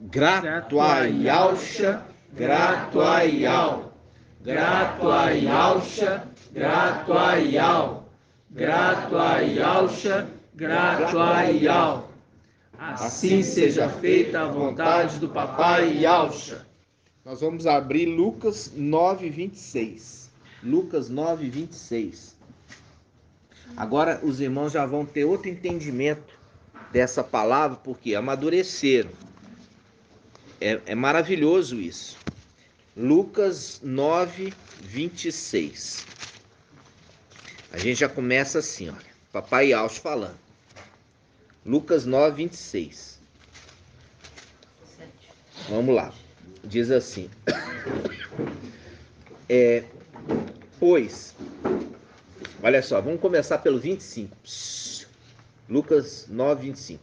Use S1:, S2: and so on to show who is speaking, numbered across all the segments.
S1: Gratuaialcha, gratuaial. Gratuaialcha, gratuaial. Gratuaialcha, gratuaial. Assim seja feita a vontade do Papai Yalcha. Nós vamos abrir Lucas 9:26. Lucas 9:26. Agora os irmãos já vão ter outro entendimento dessa palavra, porque amadureceram. É maravilhoso isso. Lucas 9:26. A gente já começa assim, olha. Papai Yalcha falando. Lucas 9:26. Vamos lá. Diz assim. Pois, olha só, vamos começar pelo 25. Lucas 9:25.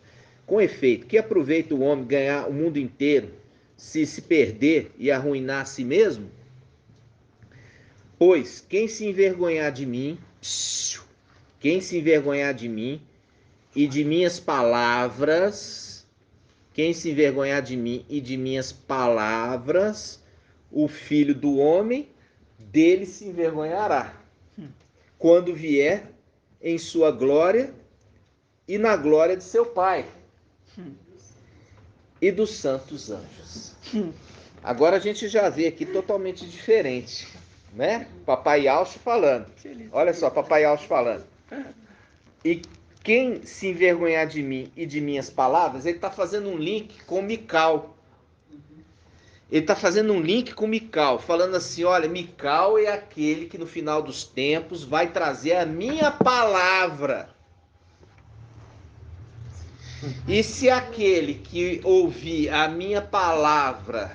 S1: Com efeito, que aproveita o homem ganhar o mundo inteiro se perder e arruinar a si mesmo? Pois, quem se envergonhar de mim e de minhas palavras, o Filho do Homem dele se envergonhará, quando vier em sua glória e na glória de seu Pai e dos santos anjos. Agora a gente já vê aqui totalmente diferente, né? Papai Yalcha falando. Olha só, Papai Yalcha falando. E quem se envergonhar de mim e de minhas palavras, ele está fazendo um link com Mical. Ele está fazendo um link com Mical, falando assim, olha, Mical é aquele que no final dos tempos vai trazer a minha palavra. E se aquele que ouvir a minha palavra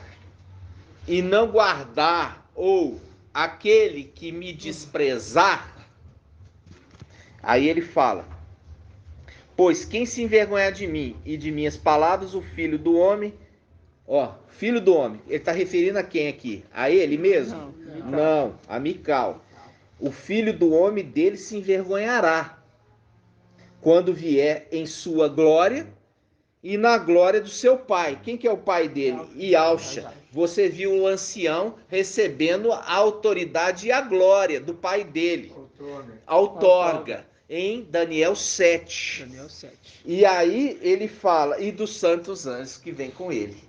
S1: e não guardar, ou aquele que me desprezar, aí ele fala, pois quem se envergonhar de mim e de minhas palavras, o Filho do Homem, Filho do Homem, ele está referindo a quem aqui? A ele mesmo? Não, a Mical. O Filho do Homem dele se envergonhará quando vier em sua glória e na glória do seu pai. Quem que é o pai dele? Yalcha. Você viu o ancião recebendo a autoridade e a glória do pai dele. Outorga. Em Daniel 7. E aí ele fala, e dos santos anjos que vem com ele.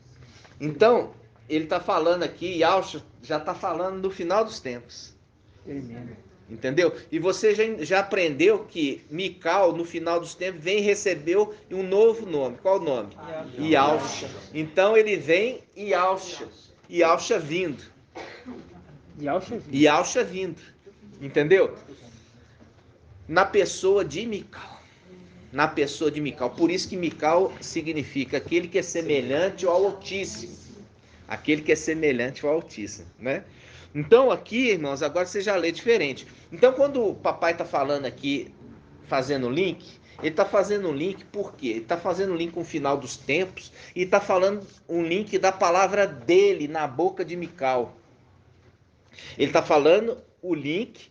S1: Então, ele está falando aqui, Yalcha já está falando no final dos tempos. Entendeu? E você já aprendeu que Mical, no final dos tempos, recebeu um novo nome. Qual o nome? Yalcha. Então ele vem Yalcha. Yalcha vindo. Yalcha vindo. Entendeu? Na pessoa de Mical. Por isso que Mical significa aquele que é semelhante ao Altíssimo. Né? Então aqui, irmãos, agora você já lê diferente. Então quando o papai está falando aqui, fazendo o link, ele está fazendo um link por quê? Ele está fazendo um link com o final dos tempos e está falando um link da palavra dele na boca de Mical. Ele está falando o link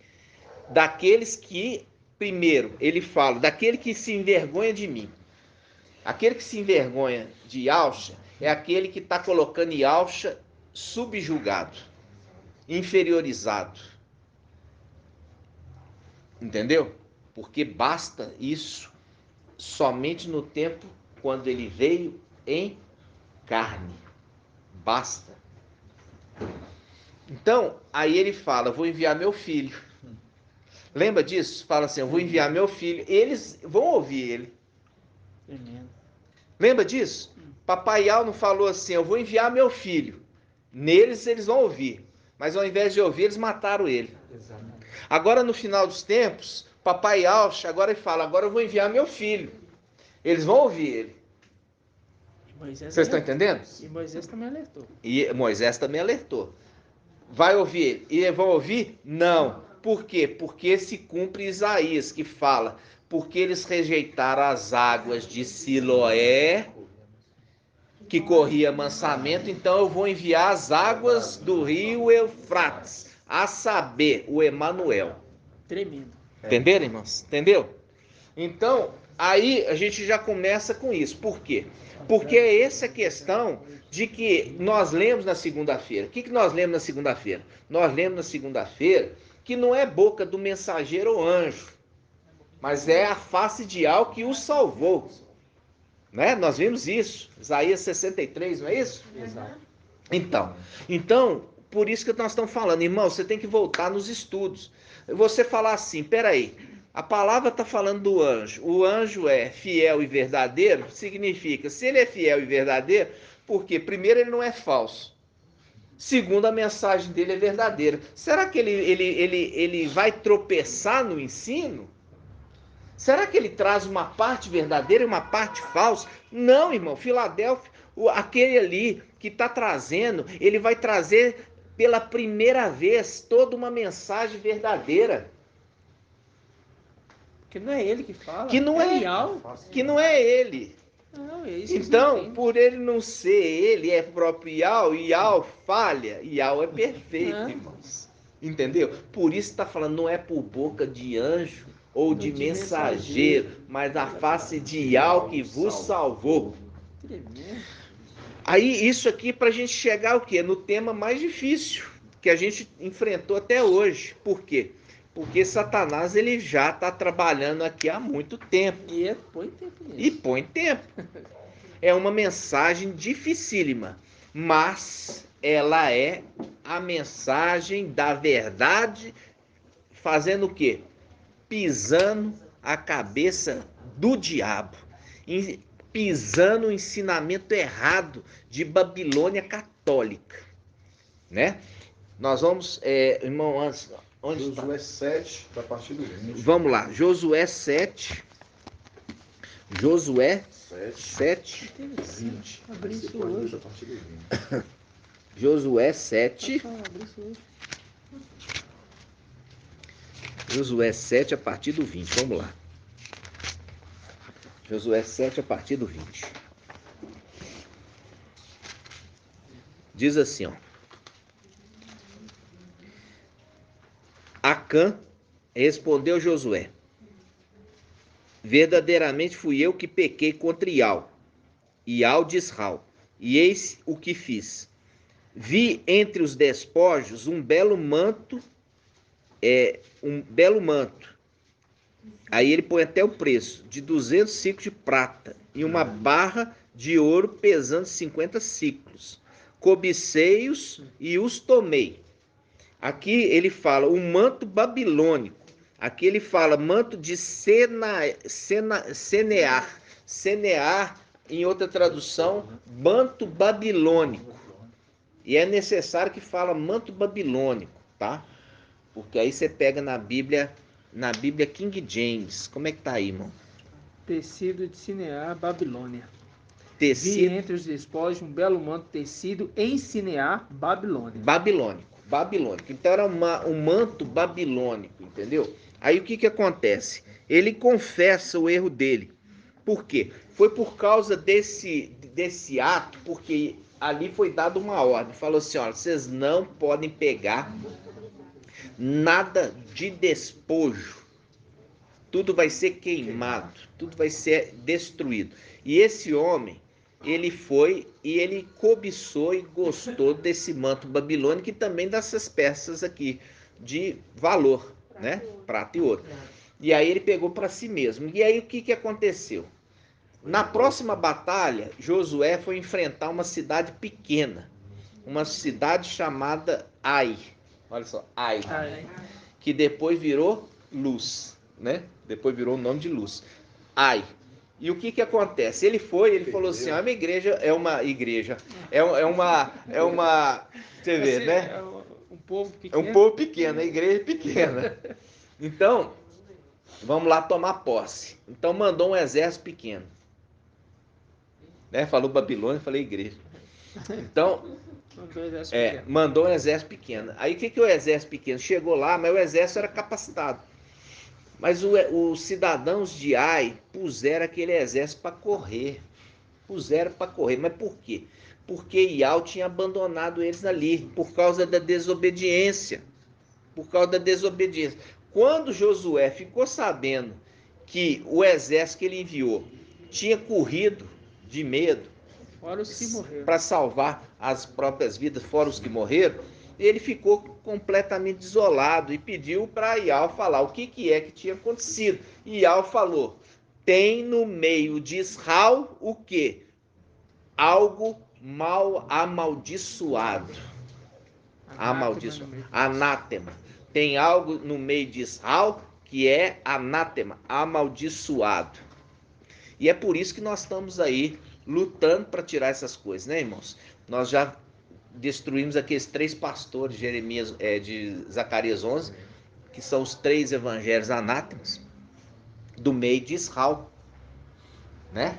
S1: daqueles que, primeiro, ele fala, daquele que se envergonha de mim. Aquele que se envergonha de Yalcha é aquele que está colocando Yalcha subjugado, inferiorizado. Entendeu? Porque basta isso somente no tempo quando ele veio em carne. Basta. Então, aí ele fala, vou enviar meu filho. Lembra disso? Fala assim, eu vou enviar meu filho. Eles vão ouvir ele. Lembra disso? Papai Yal não falou assim, eu vou enviar meu filho. Neles eles vão ouvir. Mas ao invés de ouvir, eles mataram ele. Agora no final dos tempos, Papai Yalcha agora ele fala, agora eu vou enviar meu filho. Eles vão ouvir ele. Vocês estão entendendo?
S2: E Moisés também alertou.
S1: E Moisés também alertou. Vai ouvir ele. E vão ouvir? Não. Por quê? Porque se cumpre Isaías, que fala, porque eles rejeitaram as águas de Siloé, que corria mansamente, então eu vou enviar as águas do rio Eufrates, a saber, o Emanuel.
S2: Tremendo.
S1: Entenderam, irmãos? Entendeu? Então, Aí a gente já começa com isso. Por quê? Porque é essa questão de que nós lemos na segunda-feira. O que nós lemos na segunda-feira? Nós lemos na segunda-feira que não é boca do mensageiro ou anjo, mas é a face de Yahweh que o salvou. Né? Nós vimos isso, Isaías 63, não é isso?
S2: Exato.
S1: Então, por isso que nós estamos falando, irmão, você tem que voltar nos estudos. Você falar assim, peraí, a palavra está falando do anjo, o anjo é fiel e verdadeiro, significa, se ele é fiel e verdadeiro, porque primeiro ele não é falso, segundo a mensagem dele é verdadeira. Será que ele vai tropeçar no ensino? Será que ele traz uma parte verdadeira e uma parte falsa? Não, irmão. Filadélfia, aquele ali que está trazendo, ele vai trazer pela primeira vez toda uma mensagem verdadeira.
S2: Que não é ele que fala.
S1: Que não é, que não é ele.
S2: Não, é isso.
S1: Então, por ele não ser ele, é próprio Yahweh, e Yahweh falha, e Yahweh é perfeito, irmãos. Entendeu? Por isso está falando, não é por boca de anjo ou de mensageiro, mas a face de Yahweh que vos salvou. Aí isso aqui para a gente chegar o quê? No tema mais difícil que a gente enfrentou até hoje. Por quê? Porque Satanás ele já está trabalhando aqui há muito tempo.
S2: E põe tempo nisso.
S1: E põe tempo. É uma mensagem dificílima, mas ela é a mensagem da verdade, fazendo o quê? Pisando a cabeça do diabo, pisando o ensinamento errado de Babilônia católica, né? Nós vamos, irmão, antes, onde
S3: Josué
S1: está?
S3: 7, a partir do 20.
S1: Vamos lá, Josué 7, Josué 7,
S3: 20.
S2: Abri
S3: Você
S2: isso
S3: pode ler
S2: hoje.
S3: a partir do 20.
S1: Josué 7,
S2: Abri isso hoje.
S1: Josué 7 a partir do 20, vamos lá. Josué 7 a partir do 20. Diz assim, ó. Acã respondeu Josué: verdadeiramente fui eu que pequei contra Ial de Israel, e eis o que fiz. Vi entre os despojos um belo manto. Aí ele põe até o preço, de 200 ciclos de prata, e uma barra de ouro pesando 50 ciclos. Cobicei-os e os tomei. Aqui ele fala o manto babilônico. Aqui ele fala manto de Senear. Senear, em outra tradução, manto babilônico. E é necessário que fala manto babilônico, tá? Porque aí você pega na Bíblia King James. Como é que tá aí, irmão?
S2: Tecido de Sinear, Babilônia. Vi
S1: Tecido
S2: entre os despojos um belo manto tecido em Sinear, Babilônia.
S1: babilônico. Então era um manto babilônico, entendeu? Aí o que acontece? Ele confessa o erro dele. Por quê? Foi por causa desse ato, porque ali foi dada uma ordem. Falou assim, olha, vocês não podem pegar nada de despojo. Tudo vai ser queimado, tudo vai ser destruído. E esse homem, ele foi e ele cobiçou e gostou desse manto babilônico e também dessas peças aqui de valor, né? Prata e ouro. E aí ele pegou para si mesmo. E aí o que aconteceu? Na próxima batalha, Josué foi enfrentar uma cidade pequena, uma cidade chamada Ai. Olha só, Ai, que depois virou Luz, né? Depois virou o nome de Luz. Ai. E o que acontece? Ele falou assim, a minha igreja é uma igreja, é uma, você vê, né?
S2: É um povo
S1: É
S2: pequeno.
S1: um povo pequeno, a igreja pequena. Então, vamos lá tomar posse. Então mandou um exército pequeno. Né? Falou Babilônia, falei igreja. Então, mandou um exército pequeno. Aí o que o exército pequeno? Chegou lá, mas o exército era capacitado. Mas os cidadãos de Ai puseram aquele exército para correr. Puseram para correr. Mas por quê? Porque Ial tinha abandonado eles ali, por causa da desobediência. Por causa da desobediência. Quando Josué ficou sabendo que o exército que ele enviou tinha corrido de medo
S2: Fora os que morreram.
S1: para salvar as próprias vidas, fora os que morreram, ele ficou completamente isolado e pediu para Ial falar o que é que tinha acontecido. Ial falou: tem no meio de Israel o quê? Algo mal amaldiçoado. Amaldiçoado. Anátema. Tem algo no meio de Israel que é anátema, amaldiçoado. E é por isso que nós estamos aí lutando para tirar essas coisas, né, irmãos? Nós já destruímos aqueles 3 pastores de Jeremias, de Zacarias 11, que são os 3 evangelhos anátemas do meio de Israel, né?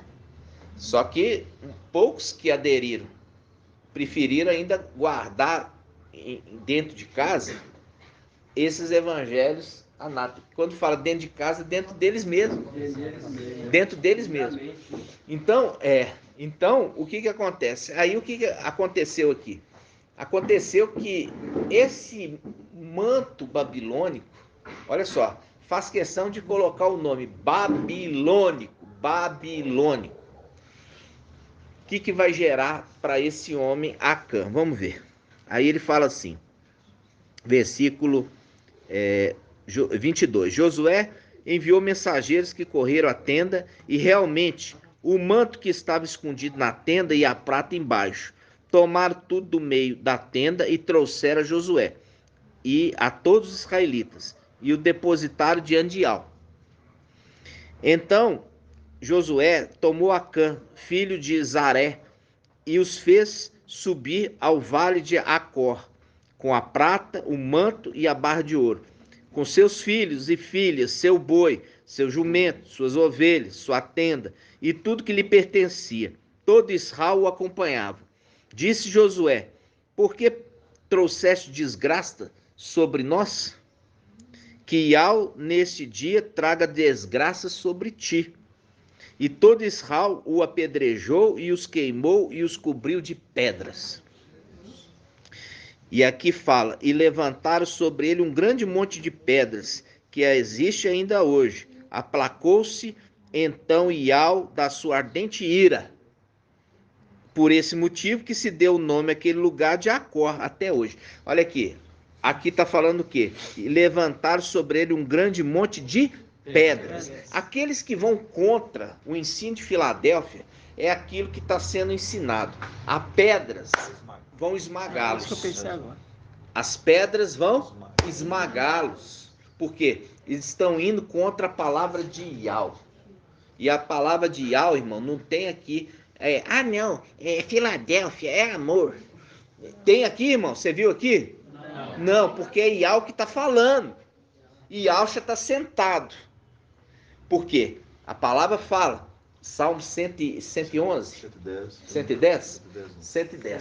S1: Só que poucos que aderiram preferiram ainda guardar dentro de casa esses evangelhos anátemas. Quando fala dentro de casa, dentro deles mesmos. Dentro deles mesmos. Então, o que acontece? Aí o que aconteceu aqui? Aconteceu que esse manto babilônico, olha só, faz questão de colocar o nome babilônico. O que vai gerar para esse homem Acã? Vamos ver. Aí ele fala assim, versículo 22. Josué enviou mensageiros que correram à tenda e realmente o manto que estava escondido na tenda e a prata embaixo. Tomaram tudo do meio da tenda e trouxeram a Josué e a todos os israelitas e o depositaram diante de Ial. Então Josué tomou Acã, filho de Zaré, e os fez subir ao vale de Acor, com a prata, o manto e a barra de ouro, com seus filhos e filhas, seu boi, seu jumento, suas ovelhas, sua tenda e tudo que lhe pertencia. Todo Israel o acompanhava. Disse Josué: por que trouxeste desgraça sobre nós? Que Ial neste dia traga desgraça sobre ti. E todo Israel o apedrejou e os queimou e os cobriu de pedras. E aqui fala: e levantaram sobre ele um grande monte de pedras, que existe ainda hoje. Aplacou-se então Ial da sua ardente ira. Por esse motivo que se deu o nome àquele lugar de Acor até hoje. Olha aqui está falando o quê? E levantaram sobre ele um grande monte de pedras. Aqueles que vão contra o ensino de Filadélfia é aquilo que está sendo ensinado. As pedras vão esmagá-los.
S2: Isso que eu pensei agora.
S1: As pedras vão esmagá-los. Por quê? Eles estão indo contra a palavra de Ial. E a palavra de Ial, irmão, não tem aqui. Não, Filadélfia, é amor. Tem aqui, irmão? Você viu aqui? Não, porque é Ial que está falando. Ial já está sentado. Por quê? A palavra fala, Salmo 111, 110,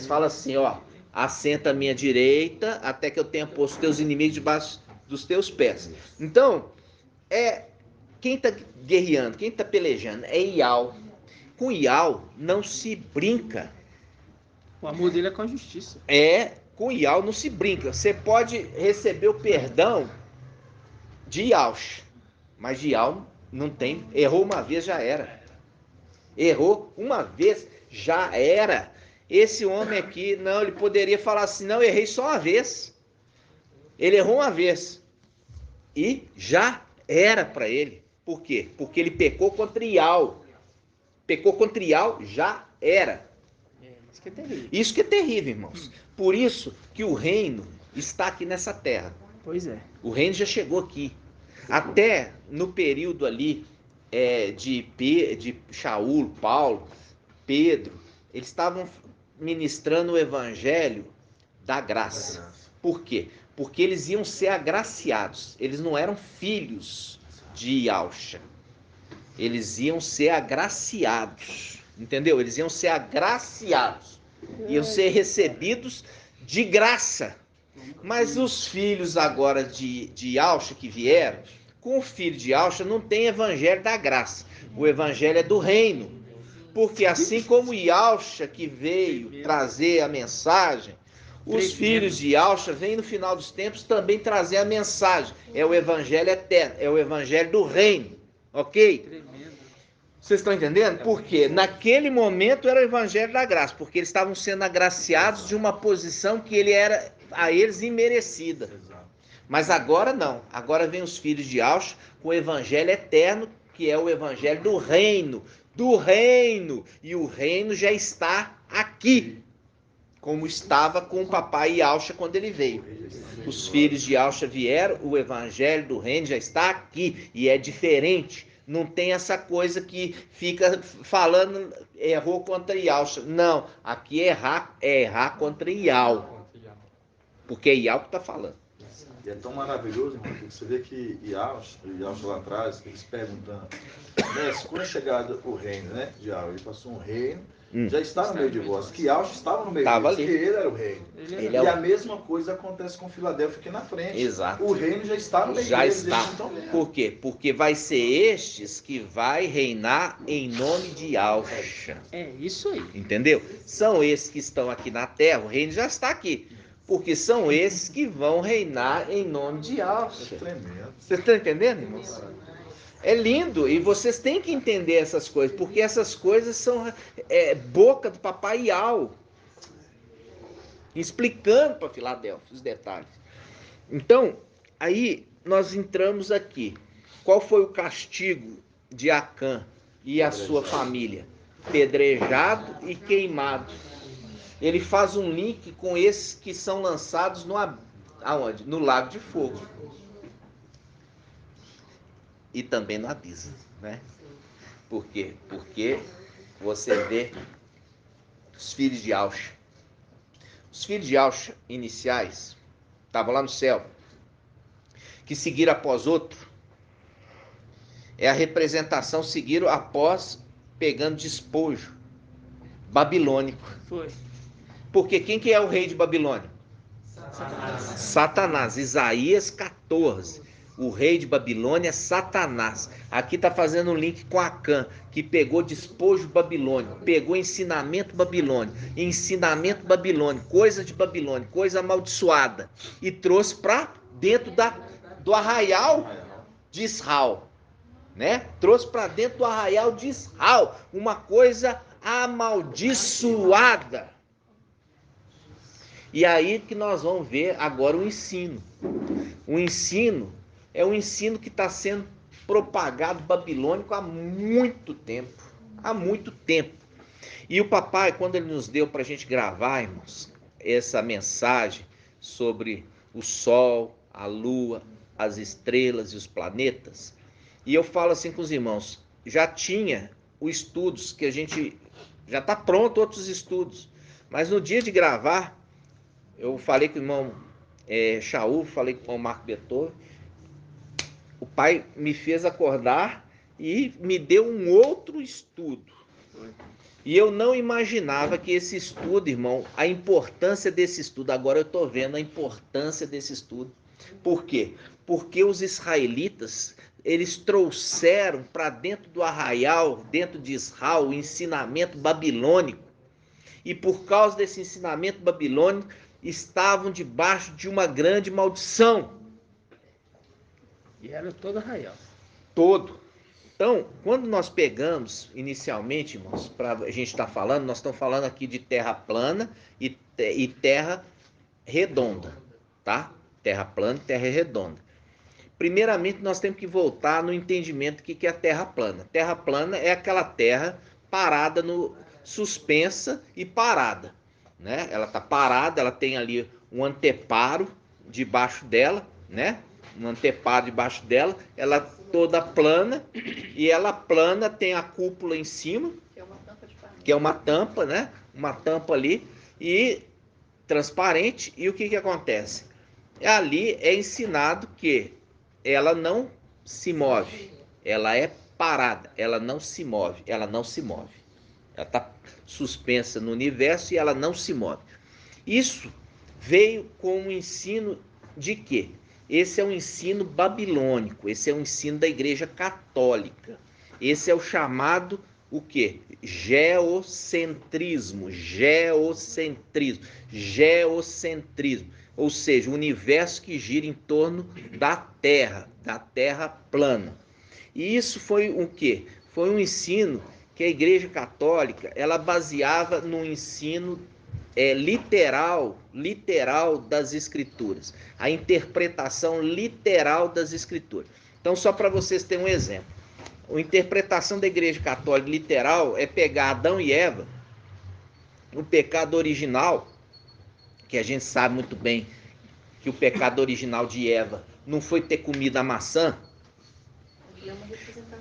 S1: fala assim, ó: assenta à minha direita, até que eu tenha posto teus inimigos debaixo dos teus pés. Então, quem está guerreando, quem está pelejando é Ial. Com Ial não se brinca.
S2: O amor dele é com a justiça.
S1: Com Ial não se brinca. Você pode receber o perdão de Ial, mas de Ial não tem. Errou uma vez, já era. Errou uma vez, já era. Esse homem aqui, não, ele poderia falar assim: não, errei só uma vez. Ele errou uma vez e já era para ele. Por quê? Porque ele pecou contra Ial. Pecou contra Ial, já era.
S2: Isso que é terrível.
S1: Isso que é terrível, irmãos. Por isso que o reino está aqui nessa terra.
S2: Pois é.
S1: O reino já chegou aqui. Até no período ali de Shaul, Paulo, Pedro, eles estavam ministrando o evangelho da graça. Por quê? Porque eles iam ser agraciados. Eles não eram filhos de Ialcha. Eles iam ser agraciados. Entendeu? Eles iam ser agraciados. Iam ser recebidos de graça. Mas os filhos agora de Ialcha que vieram, com o filho de Ialcha não tem evangelho da graça. O evangelho é do reino. Porque assim como Ialcha que veio trazer a mensagem, os filhos de Ialcha vêm no final dos tempos também trazer a mensagem. É o evangelho eterno, é o evangelho do reino. Ok?
S2: Tremendo.
S1: Vocês estão entendendo? Porque naquele momento era o evangelho da graça, porque eles estavam sendo agraciados de uma posição que ele era a eles imerecida.
S3: Exato.
S1: Mas agora não. Agora vem os filhos de Aush com o evangelho eterno, que é o evangelho do reino. Do reino. E o reino já está aqui. Como estava com o papai Yalcha quando ele veio. Os filhos de Yalcha vieram, o evangelho do reino já está aqui. E é diferente. Não tem essa coisa que fica falando errou contra Yalcha. Não, aqui é errar contra Ial. Porque é Ial que está falando.
S3: E é tão maravilhoso, irmão, porque você vê que Yaush lá atrás, eles perguntando, quando é chegado o reino, né, de Yaush, ele passou um reino, já está no meio de vós, que Yaush estava no meio de vós, que ele era o reino.
S1: Ele
S3: e a mesma coisa acontece com Filadélfia aqui na frente.
S1: Exato.
S3: O reino já está no meio
S1: já
S3: deles.
S1: está. Por quê? Porque vai ser estes que vai reinar em nome de Yalcha.
S2: É isso aí.
S1: Entendeu? São esses que estão aqui na terra, o reino já está aqui. Porque são esses que vão reinar em nome de Yalcha.
S3: É tremendo.
S1: Vocês estão entendendo, irmãos? É lindo, e vocês têm que entender essas coisas, porque essas coisas são boca do papai Ial, explicando para Filadélfia os detalhes. Então, aí nós entramos aqui. Qual foi o castigo de Acã e a sua família? Pedrejado e queimado. Ele faz um link com esses que são lançados aonde? No lago de fogo. E também no abismo, né? Por quê? Porque você vê os filhos de Auxa. Os filhos de Auxa iniciais estavam lá no céu, que seguiram após outro. É a representação, seguiram após pegando despojo babilônico.
S2: Foi.
S1: Porque quem que é o rei de Babilônia? Satanás. Isaías 14. O rei de Babilônia é Satanás. Aqui está fazendo um link com Acã, que pegou despojo babilônico, pegou ensinamento babilônico, coisa de Babilônia, coisa amaldiçoada, e trouxe para dentro do arraial de Israel, né? Trouxe para dentro do arraial de Israel uma coisa amaldiçoada. E aí que nós vamos ver agora o ensino. O ensino é um ensino que está sendo propagado babilônico há muito tempo. Há muito tempo. E o papai, quando ele nos deu para a gente gravar, irmãos, essa mensagem sobre o sol, a lua, as estrelas e os planetas, e eu falo assim com os irmãos, já tinha os estudos que a gente... Já está pronto outros estudos. Mas no dia de gravar, eu falei com o irmão Shaul, falei com o irmão Marco Beethoven. O pai me fez acordar e me deu um outro estudo. E eu não imaginava que esse estudo, irmão, a importância desse estudo, agora eu estou vendo a importância desse estudo. Por quê? Porque os israelitas, eles trouxeram para dentro do arraial, dentro de Israel, o ensinamento babilônico. E por causa desse ensinamento babilônico, estavam debaixo de uma grande maldição.
S2: E era todo arraial.
S1: Todo. Então, quando nós pegamos, inicialmente, irmãos, para a gente estar falando, nós estamos falando aqui de terra plana e terra redonda, tá? Terra plana e terra redonda. Primeiramente, nós temos que voltar no entendimento do que é a terra plana. Terra plana é aquela terra parada, suspensa e parada, né? Ela está parada, ela tem ali um anteparo debaixo dela, né? Um anteparo debaixo dela, ela toda plana, e ela plana, tem a cúpula em cima, que é uma tampa, né? Uma tampa ali, e transparente, e o que acontece? Ali é ensinado que ela não se move, ela é parada, ela não se move, ela está suspensa no universo e ela não se move. Isso veio com um ensino de quê? Esse é um ensino babilônico, esse é um ensino da Igreja Católica. Esse é o chamado, o quê? Geocentrismo. Ou seja, o universo que gira em torno da Terra plana. E isso foi o quê? Foi um ensino que a Igreja Católica, ela baseava no ensino literal das Escrituras, a interpretação literal das Escrituras. Então, só para vocês terem um exemplo, a interpretação da Igreja Católica literal é pegar Adão e Eva, o pecado original, que a gente sabe muito bem que o pecado original de Eva não foi ter comido a maçã.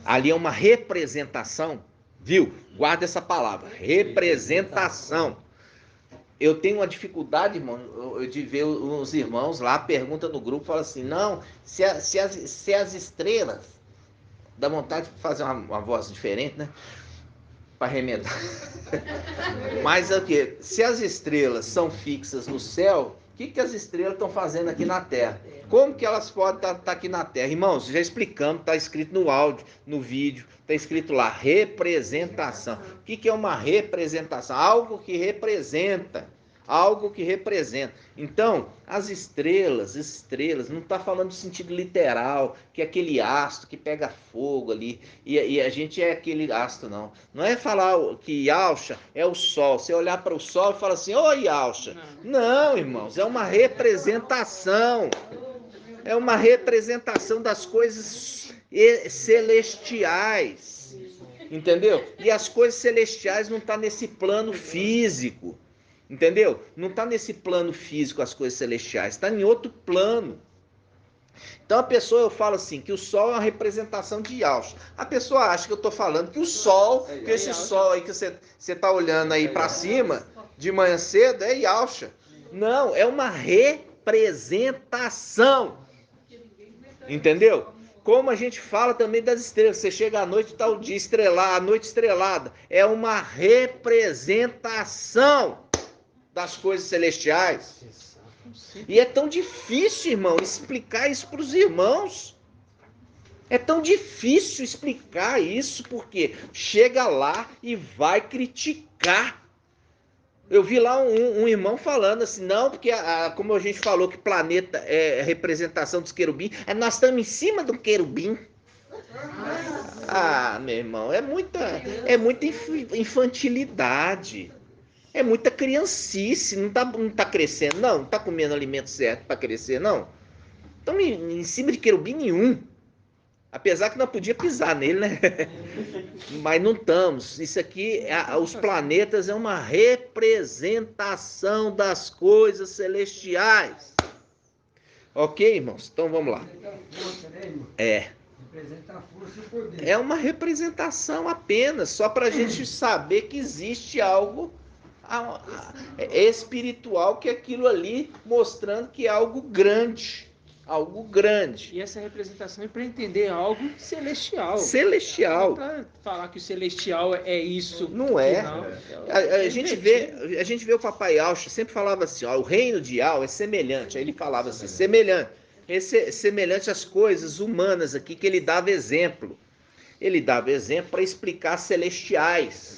S1: Ali é uma representação, viu? Guarda essa palavra, representação. Eu tenho uma dificuldade, irmão, de ver os irmãos lá, pergunta no grupo, fala assim, não, se as estrelas, dá vontade de fazer uma voz diferente, né? Para remedar. Mas é o quê? Se as estrelas são fixas no céu, o que as estrelas estão fazendo aqui na Terra? Como que elas podem estar aqui na Terra? Irmãos, já explicamos, está escrito no áudio, no vídeo, está escrito lá, representação. O que é uma representação? Algo que representa. Algo que representa. Então, as estrelas, não está falando no sentido literal, que é aquele astro que pega fogo ali, e a gente é aquele astro, não. Não é falar que Yalcha é o sol. Você olhar para o sol e falar assim, ô Yalcha. Não, irmãos, é uma representação. É uma representação das coisas celestiais. Entendeu? E as coisas celestiais não estão nesse plano físico. Entendeu? Não está nesse plano físico as coisas celestiais, está em outro plano. Então a pessoa, eu falo assim, que o sol é uma representação de Yalcha. A pessoa acha que eu estou falando que o sol, que esse sol aí que você está olhando aí para cima, de manhã cedo, é Yalcha. Não, é uma representação. Entendeu? Como a gente fala também das estrelas, você chega à noite e está o dia estrelado, a noite estrelada, é uma representação das coisas celestiais. E é tão difícil, irmão, explicar isso para os irmãos. É tão difícil explicar isso, porque chega lá e vai criticar. Eu vi lá um irmão falando assim, não, porque como a gente falou que planeta é representação dos querubins, nós estamos em cima do querubim. Ah, meu irmão, é muita infantilidade. É muita criancice, não tá crescendo, não tá comendo alimento certo para crescer, não. Estamos em cima de querubim nenhum. Apesar que não podia pisar nele, né? Mas não estamos. Isso aqui, os planetas é uma representação das coisas celestiais. Ok, irmãos? Então vamos lá. É uma representação apenas, só para a gente saber que existe algo espiritual, que é aquilo ali mostrando que é algo grande. Algo grande.
S2: E essa representação é para entender algo celestial.
S1: Celestial.
S2: Não é para falar que o celestial é isso.
S1: Não é. Não. A gente vê o papai Yalcha sempre falava assim, ó, o reino de Yal é semelhante. Aí ele falava assim, semelhante. Semelhante às coisas humanas aqui, que ele dava exemplo. Ele dava exemplo para explicar celestiais.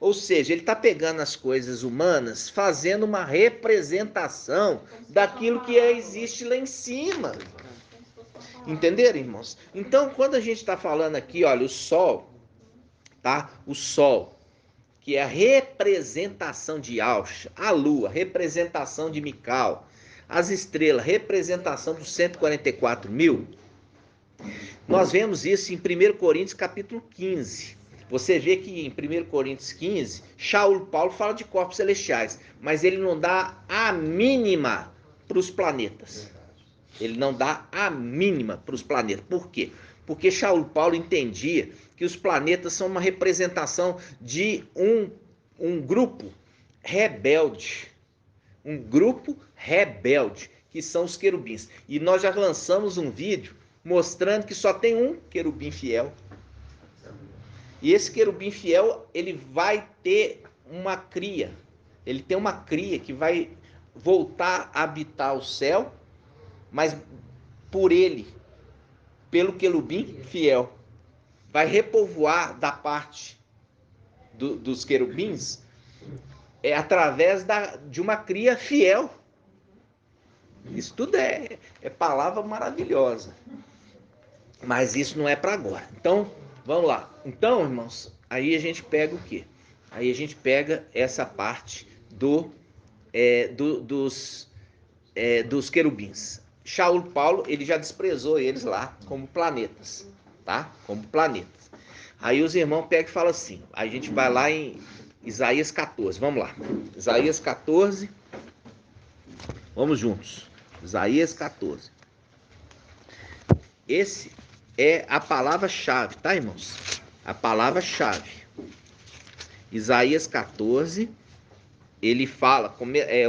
S1: Ou seja, ele está pegando as coisas humanas, fazendo uma representação daquilo que existe lá em cima. Entenderam, irmãos? Então, quando a gente está falando aqui, olha, o Sol, tá? O Sol, que é a representação de Yalcha, a Lua, representação de Mical, as estrelas, representação dos 144 mil. Nós vemos isso em 1 Coríntios capítulo 15. Você vê que em 1 Coríntios 15, Paulo fala de corpos celestiais, mas ele não dá a mínima para os planetas. Ele não dá a mínima para os planetas. Por quê? Porque Paulo entendia que os planetas são uma representação de um grupo rebelde. Um grupo rebelde, que são os querubins. E nós já lançamos um vídeo mostrando que só tem um querubim fiel. E esse querubim fiel, ele vai ter uma cria. Ele tem uma cria que vai voltar a habitar o céu, mas por ele, pelo querubim fiel. Vai repovoar da parte dos querubins através de uma cria fiel. Isso tudo é palavra maravilhosa. Mas isso não é para agora. Então, vamos lá. Então, irmãos, aí a gente pega o quê? Aí a gente pega essa parte dos querubins. Shaul Paulo, ele já desprezou eles lá como planetas, tá? Como planetas. Aí os irmãos pegam e falam assim, a gente vai lá em Isaías 14, vamos lá. Isaías 14, vamos juntos. Isaías 14. Esse é a palavra-chave, tá, irmãos? A palavra-chave. Isaías 14, ele fala,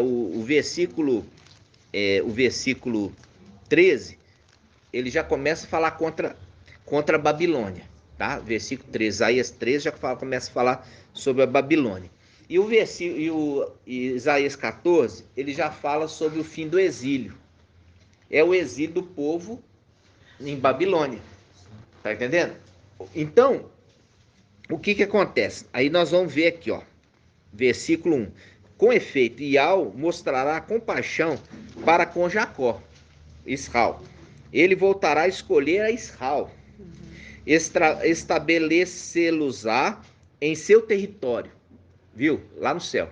S1: o versículo 13, ele já começa a falar contra a Babilônia, tá? Versículo 13, Isaías 13 já começa a falar sobre a Babilônia. E Isaías 14, ele já fala sobre o fim do exílio. É o exílio do povo em Babilônia. Tá entendendo? Então, o que acontece? Aí nós vamos ver aqui, ó. Versículo 1. Com efeito, Iau mostrará compaixão para com Jacó, Israel. Ele voltará a escolher a Israel, estabelecê-los-á em seu território, viu? Lá no céu.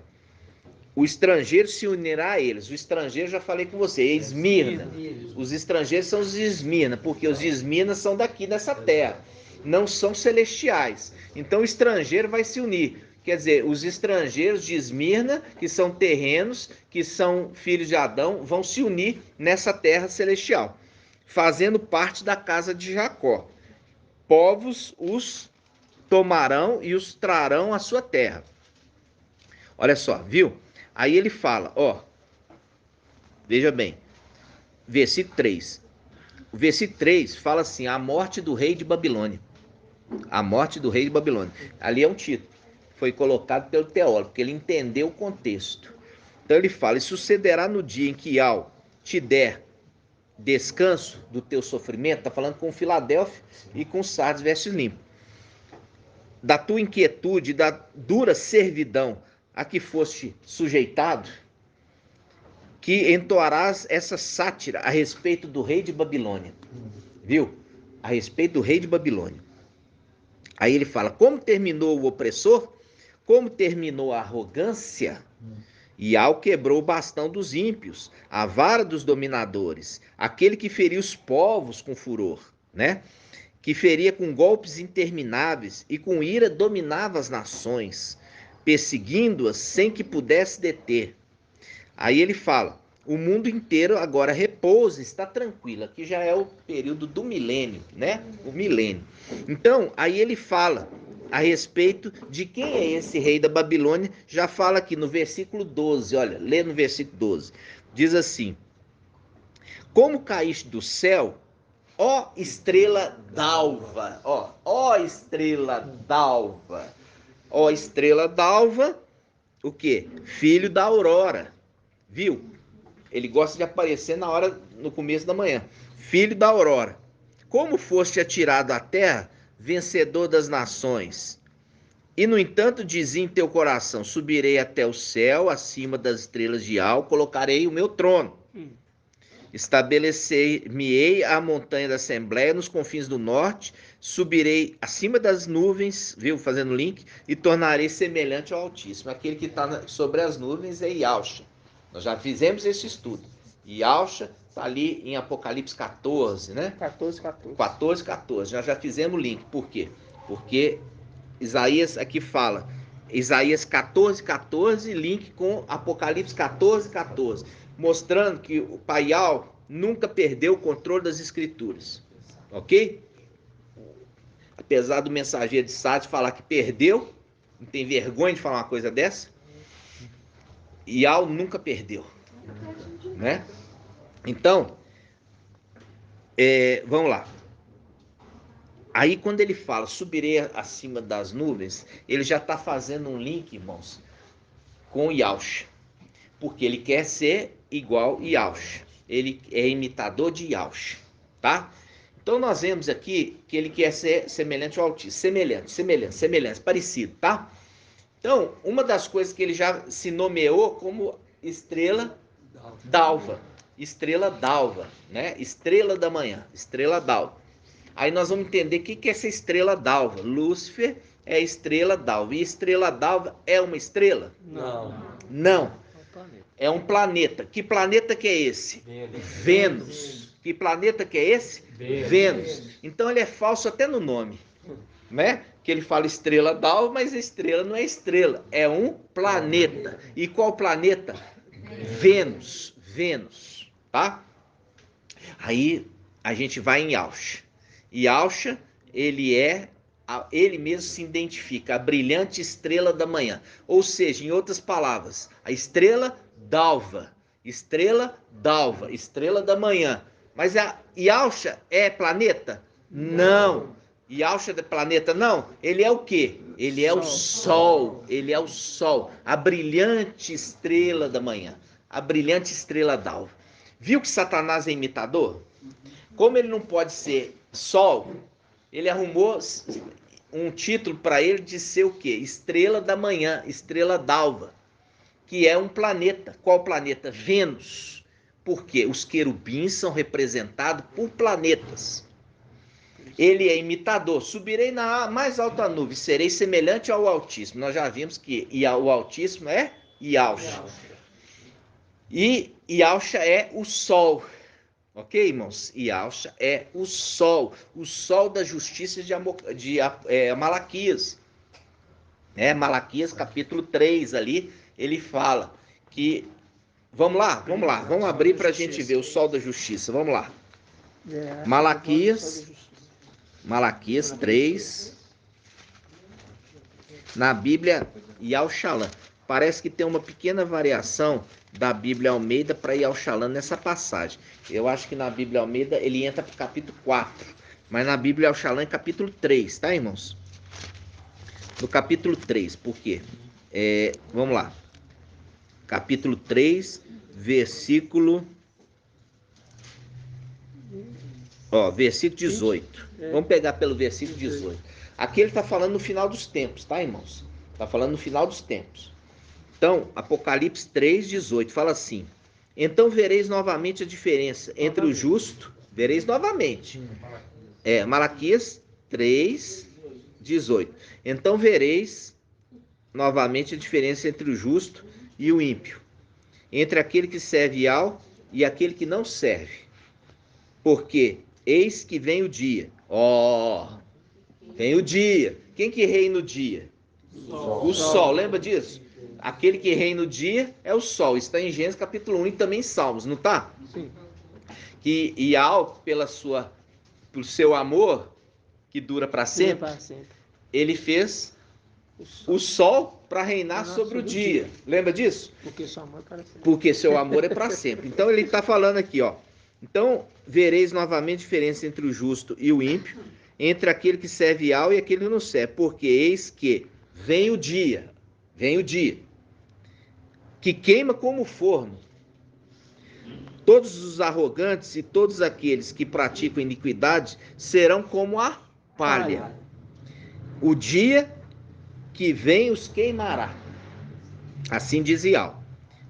S1: O estrangeiro se unirá a eles. O estrangeiro, já falei com você, é Esmirna. Os estrangeiros são os de Esmirna, porque os de Esmirna são daqui dessa terra, não são celestiais. Então o estrangeiro vai se unir. Quer dizer, os estrangeiros de Esmirna, que são terrenos, que são filhos de Adão, vão se unir nessa terra celestial, fazendo parte da casa de Jacó. Povos os tomarão e os trarão à sua terra. Olha só, viu? Aí ele fala, ó, veja bem, versículo 3. O versículo 3 fala assim, a morte do rei de Babilônia. A morte do rei de Babilônia. Ali é um título. Foi colocado pelo teólogo, porque ele entendeu o contexto. Então ele fala, e sucederá no dia em que Iau te der descanso do teu sofrimento, está falando com Filadélfia e com Sardes, versos limpos, da tua inquietude, da dura servidão a que foste sujeitado, que entoarás essa sátira a respeito do rei de Babilônia. Viu? A respeito do rei de Babilônia. Aí ele fala, como terminou o opressor, como terminou a arrogância, Iau quebrou o bastão dos ímpios, a vara dos dominadores, aquele que feria os povos com furor, né? Que feria com golpes intermináveis e com ira dominava as nações, perseguindo-as sem que pudesse deter. Aí ele fala, o mundo inteiro agora repousa, está tranquilo. Aqui já é o período do milênio, né? O milênio. Então, aí ele fala a respeito de quem é esse rei da Babilônia, já fala aqui no versículo 12, olha, lê no versículo 12. Diz assim, como caíste do céu, ó estrela d'alva, ó estrela d'alva, ó estrela d'alva, o quê? Filho da aurora, viu? Ele gosta de aparecer no começo da manhã. Filho da aurora, como foste atirado à terra, vencedor das nações. E no entanto dizia em teu coração, subirei até o céu, acima das estrelas de Iau, colocarei o meu trono. Estabelecer-me-ei a montanha da Assembleia nos confins do norte, subirei acima das nuvens, viu, fazendo link, e tornarei semelhante ao Altíssimo. Aquele que está sobre as nuvens é Yahshua. Nós já fizemos esse estudo. Yahshua está ali em Apocalipse 14, né? 14. Nós já fizemos o link. Por quê? Porque Isaías aqui fala, Isaías 14, link com Apocalipse 14, mostrando que o Paial nunca perdeu o controle das escrituras, ok? Apesar do mensageiro de Sardes falar que perdeu, não tem vergonha de falar uma coisa dessa, Iau nunca perdeu, né? Então, vamos lá. Aí quando ele fala, subirei acima das nuvens, ele já está fazendo um link, irmãos, com Yahshua. Porque ele quer ser igual Yahshua. Ele é imitador de Yahshua, tá? Então nós vemos aqui que ele quer ser semelhante ao Altíssimo. Semelhante, parecido, tá? Então, uma das coisas que ele já se nomeou como estrela d'alva. Estrela d'alva, né? Estrela da manhã, estrela d'alva. Aí nós vamos entender o que é essa estrela d'alva. Lúcifer é estrela d'alva. E estrela d'alva é uma estrela?
S2: Não.
S1: Não.
S2: É um planeta.
S1: É um planeta. Que planeta que é esse? Vênus. Que planeta que é esse? Vênus. Então ele é falso até no nome, né? Que ele fala estrela d'alva, mas a estrela não é estrela, é um planeta. E qual planeta? Vênus. Vênus, tá? Aí a gente vai em Yausha. Yausha, ele mesmo se identifica, a brilhante estrela da manhã. Ou seja, em outras palavras, a estrela d'alva. Estrela d'alva, estrela da manhã. Mas a Yausha é planeta? Não. Yausha é planeta? Não. Ele é o quê? Ele é o Sol. Ele é o Sol. A brilhante estrela da manhã. A brilhante estrela d'alva. Viu que Satanás é imitador? Como ele não pode ser Sol, ele arrumou um título para ele de ser o quê? Estrela da manhã, estrela d'alva, que é um planeta. Qual planeta? Vênus. Porque os querubins são representados por planetas. Ele é imitador. Subirei na mais alta nuvem, serei semelhante ao Altíssimo. Nós já vimos que o Altíssimo é Yausha. E Yausha é o Sol. Ok, irmãos? Yausha é o sol da justiça de Malaquias. Malaquias capítulo 3 ali, ele fala que... Vamos lá, vamos abrir para a gente ver o sol da justiça, vamos lá. Malaquias 3, na Bíblia Yaushalã. Parece que tem uma pequena variação da Bíblia Almeida para Yaushalã nessa passagem. Eu acho que na Bíblia Almeida ele entra para o capítulo 4, mas na Bíblia Yaushalã é capítulo 3, tá, irmãos? No capítulo 3, por quê? Vamos lá. Capítulo 3, versículo... versículo 18. Vamos pegar pelo versículo 18. Aqui ele está falando no final dos tempos, tá, irmãos? Está falando no final dos tempos. Então, Apocalipse 3, 18, fala assim: então vereis novamente a diferença entre o justo, vereis novamente. Malaquias 3, 18. Então vereis novamente a diferença entre o justo e o ímpio, entre aquele que serve ao e aquele que não serve. Porque eis que vem o dia. Vem o dia. Quem que reina no dia? O sol. Lembra disso? Aquele que reina no dia é o sol. Está em Gênesis capítulo 1 e também em Salmos, não está?
S2: Sim.
S1: Que Yahweh, por seu amor, que dura para sempre, ele fez o sol para reinar sobre o dia. Lembra disso? Porque seu amor é para sempre. Então ele está falando aqui, Então vereis novamente a diferença entre o justo e o ímpio, entre aquele que serve ao e aquele que não serve, porque eis que vem o dia, que queima como forno. Todos os arrogantes e todos aqueles que praticam iniquidade serão como a palha. O dia que vem os queimará. Assim diz Yahweh.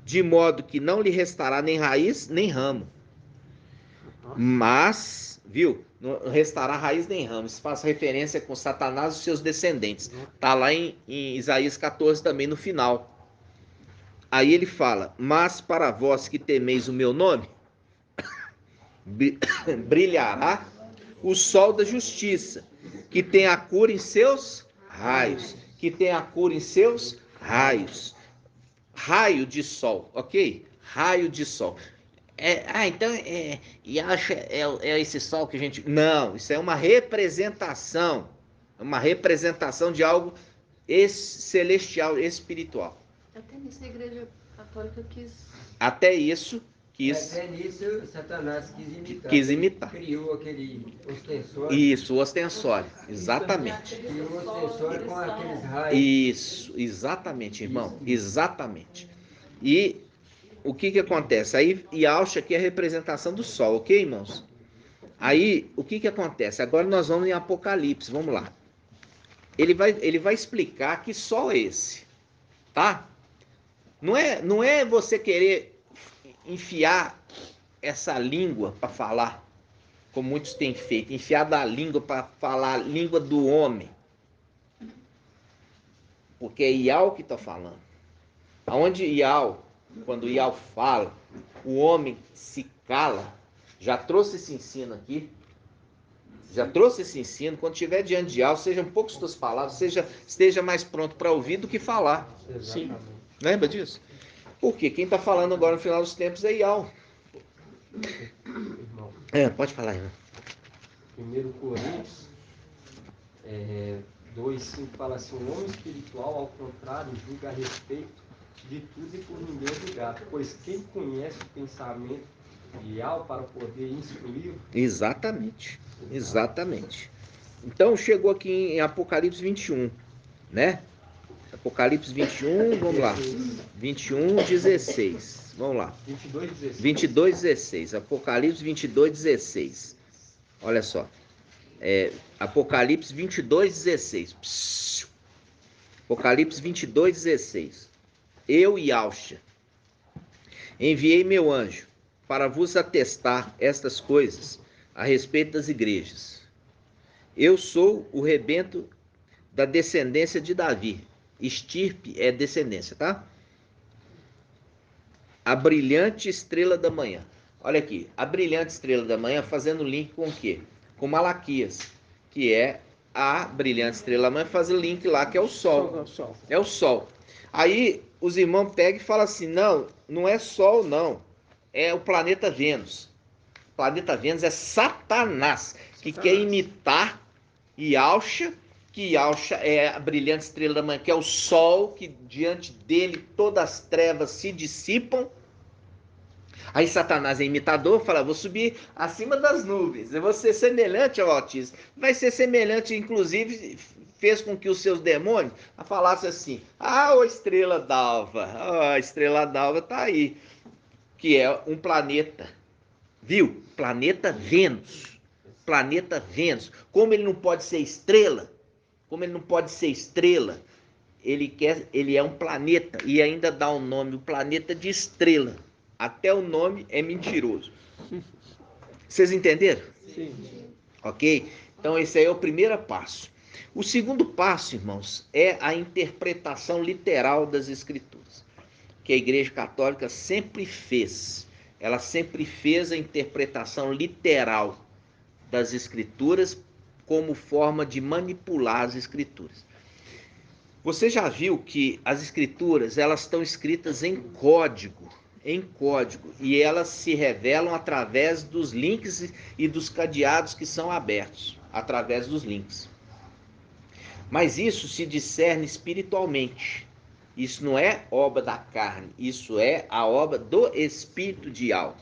S1: De modo que não lhe restará nem raiz, nem ramo. Mas, não restará raiz nem ramo. Isso faz referência com Satanás e os seus descendentes. Está lá em Isaías 14 também no final. Aí ele fala: mas para vós que temeis o meu nome, brilhará o sol da justiça, que tem a cura em seus raios. Raio de sol, ok? Raio de sol. Então Yausha é esse sol que a gente... Não, isso é uma representação. Uma representação de algo celestial, espiritual.
S4: Até nisso a igreja católica quis...
S1: Até nisso
S5: Satanás
S1: quis imitar.
S5: Criou aquele ostensório.
S1: Isso, o ostensório, exatamente.
S5: E o ostensório com aqueles raios.
S1: Isso, exatamente, irmão, exatamente. E o que acontece? Aí Yausha aqui é a representação do sol, ok, irmãos? Aí, o que acontece? Agora nós vamos em Apocalipse, vamos lá. Ele vai explicar que sol é esse, tá? Não é você querer enfiar essa língua para falar. como muitos têm feito, enfiado a língua para falar a língua do homem. Porque é Iau que está falando. Aonde Iau, quando Iau fala, o homem se cala. Já trouxe esse ensino aqui. Já trouxe esse ensino. Quando estiver diante de Iau, sejam poucas suas palavras, esteja mais pronto para ouvir do que falar.
S2: Sim.
S1: Lembra disso? Porque quem está falando agora no final dos tempos é Iau.
S5: Irmão,
S1: Pode falar, irmão.
S5: 1 Coríntios 2:5 fala assim: o homem espiritual, ao contrário, julga a respeito de tudo e por ninguém julgado, pois quem conhece o pensamento real para poder instruir.
S1: Exatamente. Então chegou aqui em Apocalipse 21, né? Apocalipse 21, vamos lá. 21:16. Vamos lá. 22:16. Apocalipse 22:16. Olha só. Apocalipse 22:16. Apocalipse 22:16. Eu, Yahshua, enviei meu anjo para vos atestar estas coisas a respeito das igrejas. Eu sou o rebento da descendência de Davi. Estirpe é descendência, tá? A brilhante estrela da manhã. Olha aqui, a brilhante estrela da manhã fazendo link com o quê? Com Malaquias, que é a brilhante estrela da manhã, faz o link lá, que é o sol. É o sol. Aí os irmãos pegam e falam assim, não é sol não, é o planeta Vênus. O planeta Vênus é Satanás, que quer imitar Yahshua, que Yahshua é a brilhante estrela da manhã, que é o sol, que diante dele todas as trevas se dissipam. Aí Satanás é imitador, fala, vou subir acima das nuvens, eu vou ser semelhante ao Altíssimo. Vai ser semelhante, inclusive, fez com que os seus demônios falassem assim, a estrela d'alva, a estrela d'alva está aí, que é um planeta, viu? Planeta Vênus. Planeta Vênus. Como ele não pode ser estrela, ele é um planeta e ainda dá um nome, o planeta de estrela. Até o nome é mentiroso. Vocês entenderam?
S2: Sim.
S1: Ok? Então esse aí é o primeiro passo. O segundo passo, irmãos, é a interpretação literal das Escrituras, que a Igreja Católica sempre fez. Ela sempre fez a interpretação literal das Escrituras como forma de manipular as Escrituras. Você já viu que as Escrituras, elas estão escritas em código, e elas se revelam através dos links e dos cadeados que são abertos, através dos links. Mas isso se discerne espiritualmente. Isso não é obra da carne, isso é a obra do Espírito de algo.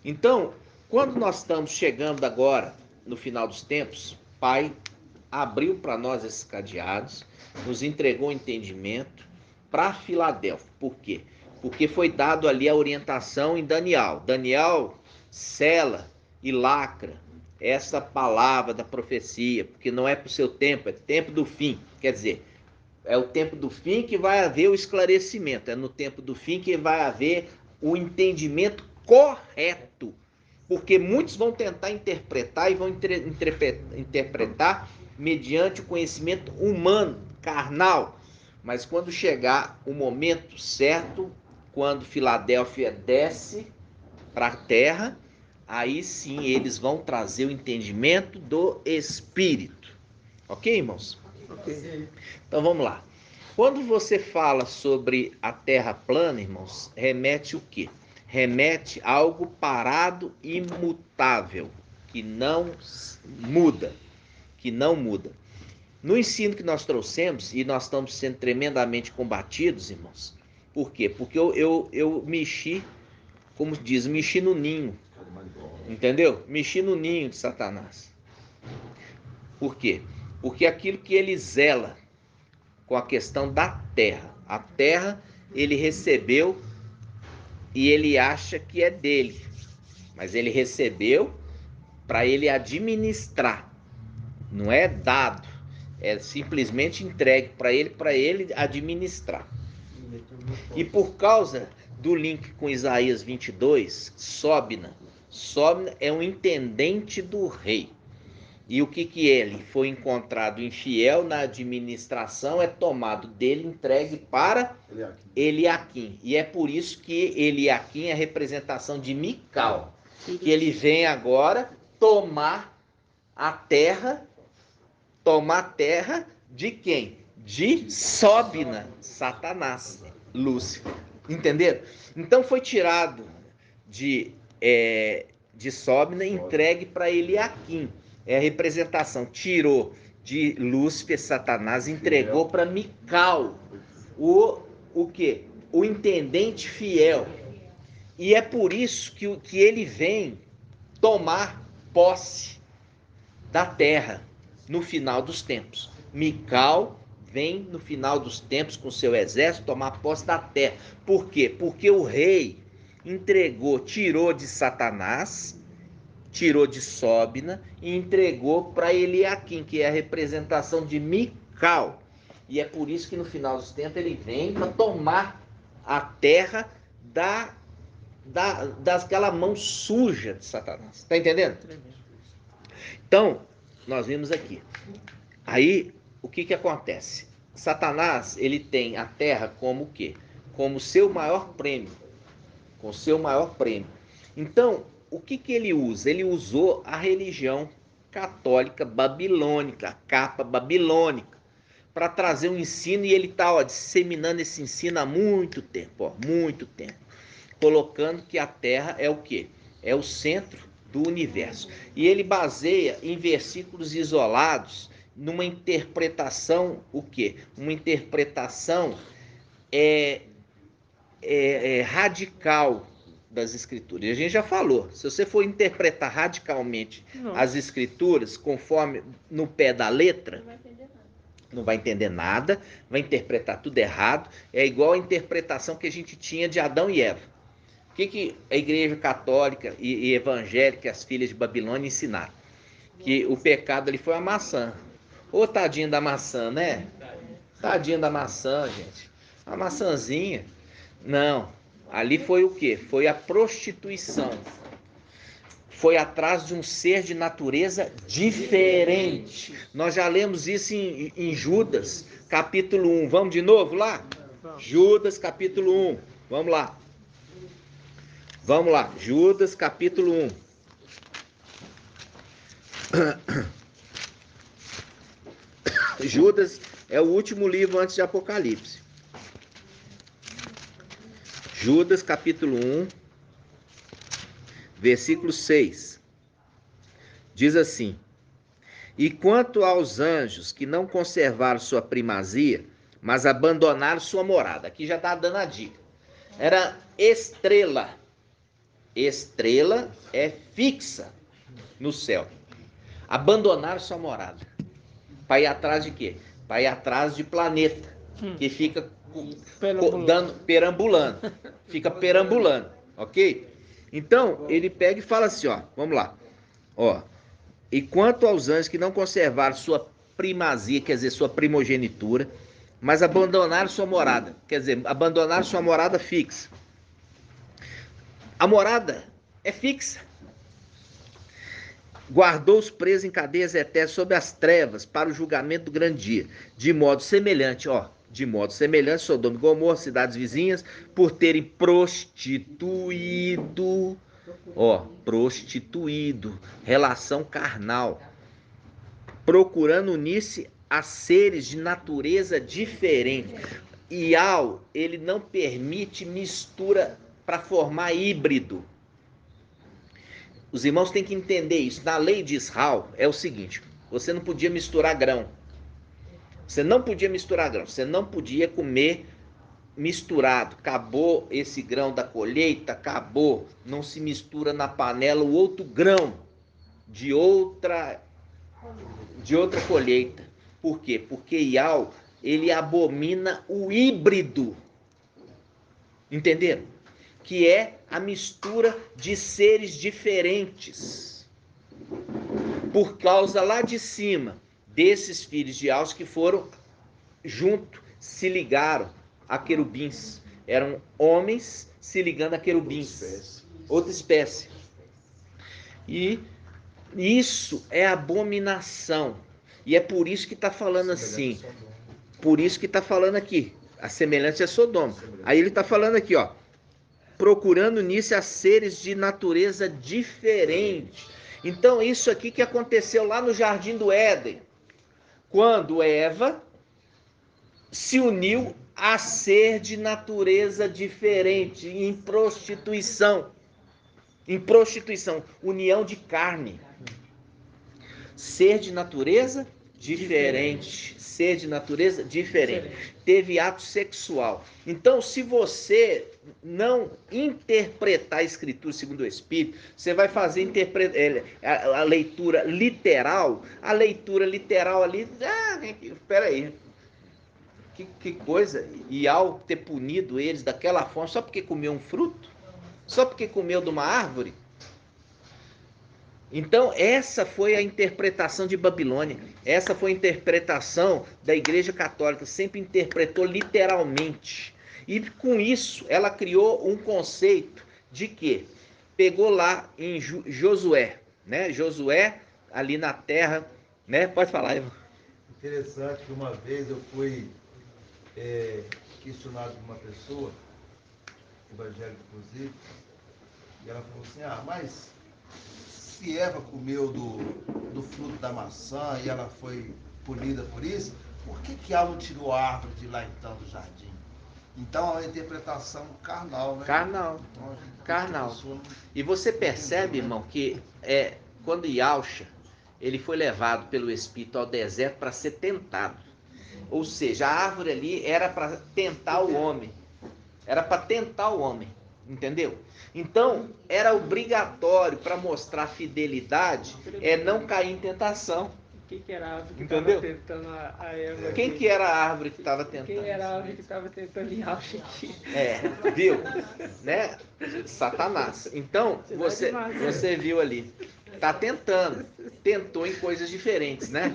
S1: Então, quando nós estamos chegando agora no final dos tempos, Pai abriu para nós esses cadeados, nos entregou o entendimento para Filadélfia. Por quê? Porque foi dado ali a orientação em Daniel. Daniel sela e lacra essa palavra da profecia, porque não é para o seu tempo, é tempo do fim. Quer dizer, é o tempo do fim que vai haver o esclarecimento, é no tempo do fim que vai haver o entendimento correto. Porque muitos vão tentar interpretar e vão interpretar mediante o conhecimento humano, carnal. Mas quando chegar o momento certo, quando Filadélfia desce para a terra, aí sim eles vão trazer o entendimento do Espírito. Ok, irmãos?
S2: Ok.
S1: Então vamos lá. Quando você fala sobre a terra plana, irmãos, remete o quê? Remete a algo parado, imutável, que não muda. No ensino que nós trouxemos, e nós estamos sendo tremendamente combatidos, irmãos, por quê? Porque eu mexi, como diz, mexi no ninho, entendeu? Mexi no ninho de Satanás. Por quê? Porque aquilo que ele zela com a questão da terra, a terra ele recebeu e ele acha que é dele, mas ele recebeu para ele administrar, não é dado, é simplesmente entregue para ele administrar. E por causa do link com Isaías 22, Sóbina, Sóbina é um intendente do rei. E o que ele foi encontrado infiel na administração é tomado dele, entregue para Eliaquim. E é por isso que Eliaquim é a representação de Mical, que ele vem agora tomar a terra de quem? De Sóbina, Satanás, Lúcifer. Entenderam? Então foi tirado de Sóbina, entregue para Eliaquim. É a representação. Tirou de Lúcifer, Satanás, entregou para Mical, o quê? O intendente fiel. E é por isso que ele vem tomar posse da terra no final dos tempos. Mical vem no final dos tempos com seu exército tomar posse da terra. Por quê? Porque o rei tirou de Satanás, tirou de Sóbina e entregou para Eliaquim, que é a representação de Mical. E é por isso que no final dos tempos ele vem para tomar a terra daquela mão suja de Satanás. Está entendendo? Então, nós vimos aqui. Aí, o que acontece? Satanás, ele tem a terra como o quê? Como seu maior prêmio. Com seu maior prêmio. Então, o que ele usa? Ele usou a religião católica babilônica, a capa babilônica, para trazer um ensino, e ele está disseminando esse ensino há muito tempo, muito tempo, colocando que a Terra é o quê? É o centro do universo. E ele baseia em versículos isolados, numa interpretação, o quê? Uma interpretação radical das escrituras. E a gente já falou, se você for interpretar radicalmente as escrituras, conforme no pé da letra, não vai entender nada, vai interpretar tudo errado. É igual a interpretação que a gente tinha de Adão e Eva. O que a igreja católica e evangélica, as filhas de Babilônia, ensinaram? Que o pecado ali foi a maçã. Ô, tadinho da maçã, né? Tadinho da maçã, gente. A maçãzinha. Não. Ali foi o quê? Foi a prostituição. Foi atrás de um ser de natureza diferente. Nós já lemos isso em Judas, capítulo 1. Vamos de novo lá? Judas, capítulo 1. Vamos lá. Vamos lá. Judas, capítulo 1. Judas é o último livro antes de Apocalipse. Judas, capítulo 1, versículo 6. Diz assim: E quanto aos anjos que não conservaram sua primazia, mas abandonaram sua morada. Aqui já está dando a dica. Era estrela. Estrela é fixa no céu. Abandonaram sua morada. Para ir atrás de quê? Para ir atrás de planeta. Que fica perambulando. Fica perambulando. Ok? Então, ele pega e fala assim, ó. Vamos lá. Ó. E quanto aos anjos que não conservaram sua primazia, quer dizer, sua primogenitura, mas abandonaram sua morada. Quer dizer, abandonaram sua morada fixa. A morada é fixa. Guardou os presos em cadeias eternas sob as trevas para o julgamento do grande dia. De modo semelhante, Sodoma e Gomorra, cidades vizinhas, por terem prostituído, relação carnal, procurando unir-se a seres de natureza diferente. Ial, ele não permite mistura para formar híbrido. Os irmãos têm que entender isso. Na lei de Israel é o seguinte: você não podia misturar grão. Você não podia misturar grão. Você não podia comer misturado. Acabou esse grão da colheita, acabou. Não se mistura na panela o outro grão de outra colheita. Por quê? Porque Ial, ele abomina o híbrido. Entenderam? Que é a mistura de seres diferentes. Por causa lá de cima desses filhos de Ial que foram junto, se ligaram a querubins. Eram homens se ligando a querubins. Outra espécie. E isso é abominação. E é por isso que está falando assim. Por isso que está falando aqui. A semelhança é Sodoma. Aí ele está falando aqui, ó. Procurando nisso a seres de natureza diferente. Então, isso aqui que aconteceu lá no Jardim do Éden. Quando Eva se uniu a ser de natureza diferente, em prostituição. Em prostituição, união de carne. Ser de natureza diferente. Ser de natureza diferente. Teve ato sexual. Então, se você não interpretar a Escritura segundo o Espírito, você vai fazer a leitura literal. A leitura literal ali, espera aí. Que coisa. E ao ter punido eles daquela forma, só porque comeu um fruto? Só porque comeu de uma árvore? Então, essa foi a interpretação de Babilônia. Essa foi a interpretação da Igreja Católica. Sempre interpretou literalmente. E com isso, ela criou um conceito de quê? Pegou lá em Josué, né? Josué, ali na terra, né? Pode falar, irmão.
S3: Interessante que uma vez eu fui questionado por uma pessoa, evangélica inclusive, e ela falou assim, mas se Eva comeu do fruto da maçã e ela foi punida por isso, por que Eva não tirou a árvore de lá então do jardim? Então é uma interpretação carnal, né?
S1: Carnal. E você percebe, irmão, que quando Yahushua, ele foi levado pelo Espírito ao deserto para ser tentado. Ou seja, a árvore ali era para tentar o homem. Era para tentar o homem. Entendeu? Então, era obrigatório para mostrar fidelidade não cair em tentação.
S2: Quem que era a árvore que
S1: Entendeu?
S2: estava tentando a Eva?
S1: Quem que era a árvore que estava tentando?
S2: Quem era a árvore que estava tentando Yahushua aqui?
S1: Viu? Né? Satanás. Então, você viu ali. Tá tentando. Tentou em coisas diferentes, né?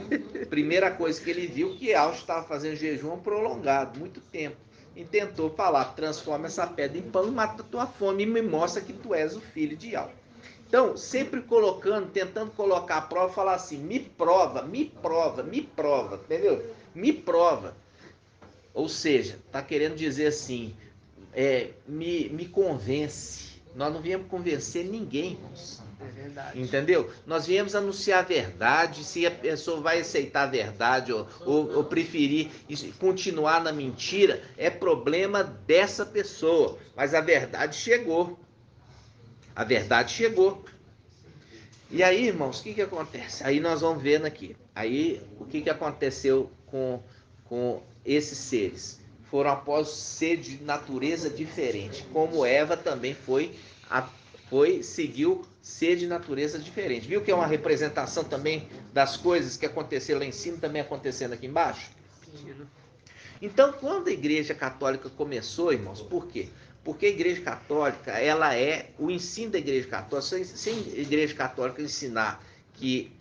S1: Primeira coisa que ele viu, que Yahushua estava fazendo jejum prolongado, muito tempo. E tentou falar, transforma essa pedra em pão e mata a tua fome e me mostra que tu és o filho de Yahushua. Então, sempre tentando colocar a prova, falar assim, me prova, entendeu? Me prova. Ou seja, tá querendo dizer assim, me convence. Nós não viemos convencer ninguém, irmãos.
S2: É verdade.
S1: Entendeu? Nós viemos anunciar a verdade. Se a pessoa vai aceitar a verdade ou preferir continuar na mentira, é problema dessa pessoa. Mas a verdade chegou. A verdade chegou. E aí, irmãos, o que acontece? Aí nós vamos vendo aqui. Aí, o que aconteceu com esses seres? Foram após ser de natureza diferente. Como Eva também seguiu ser de natureza diferente. Viu que é uma representação também das coisas que aconteceram lá em cima, também acontecendo aqui embaixo? Então, quando a Igreja Católica começou, irmãos, por quê? Porque a Igreja Católica, o ensino da Igreja Católica, se a Igreja Católica ensinar que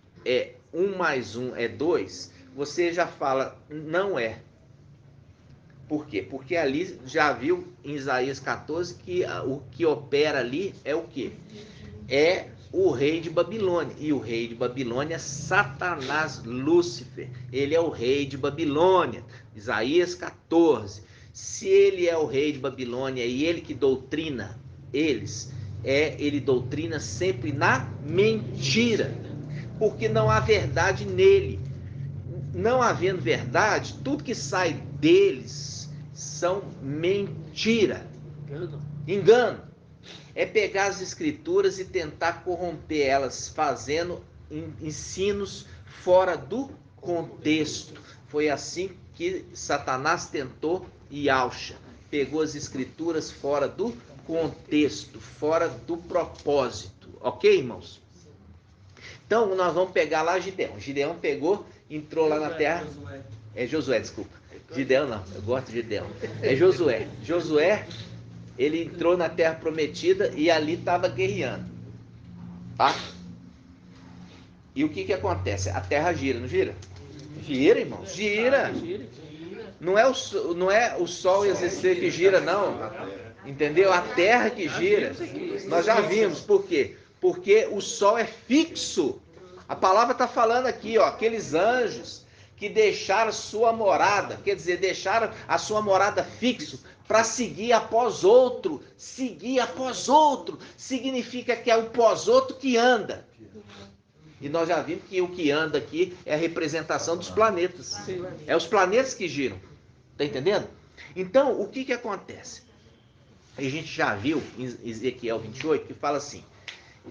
S1: 1 mais 1 é 2, você já fala, não é. Por quê? Porque ali já viu em Isaías 14 que o que opera ali é o quê? É o rei de Babilônia. E o rei de Babilônia é Satanás, Lúcifer. Ele é o rei de Babilônia. Isaías 14. Se ele é o rei de Babilônia e ele que doutrina eles, ele doutrina sempre na mentira. Porque não há verdade nele. Não havendo verdade, tudo que sai deles são mentira. Engano. É pegar as escrituras e tentar corromper elas, fazendo ensinos fora do contexto. Foi assim que Satanás tentou Yahushua. Pegou as escrituras fora do contexto, fora do propósito. Ok, irmãos? Então, nós vamos pegar lá Gideão. Gideão pegou, entrou lá na terra. Josué, desculpa. Gideão não, eu gosto de Gideão. Josué. Josué, ele entrou na terra prometida e ali estava guerreando. Tá? E o que acontece? A terra gira, não gira? Gira, irmãos, gira. Não é o sol e as estrelas que gira, não. Entendeu? A terra que gira. Nós já vimos. Por quê? Porque o sol é fixo. A palavra está falando aqui, ó, aqueles anjos que deixaram sua morada, quer dizer, deixaram a sua morada fixo para seguir após outro. Seguir após outro significa que é o pós outro que anda. E nós já vimos que o que anda aqui é a representação dos planetas. É os planetas que giram. Está entendendo? Então, o que acontece? A gente já viu em Ezequiel 28 que fala assim,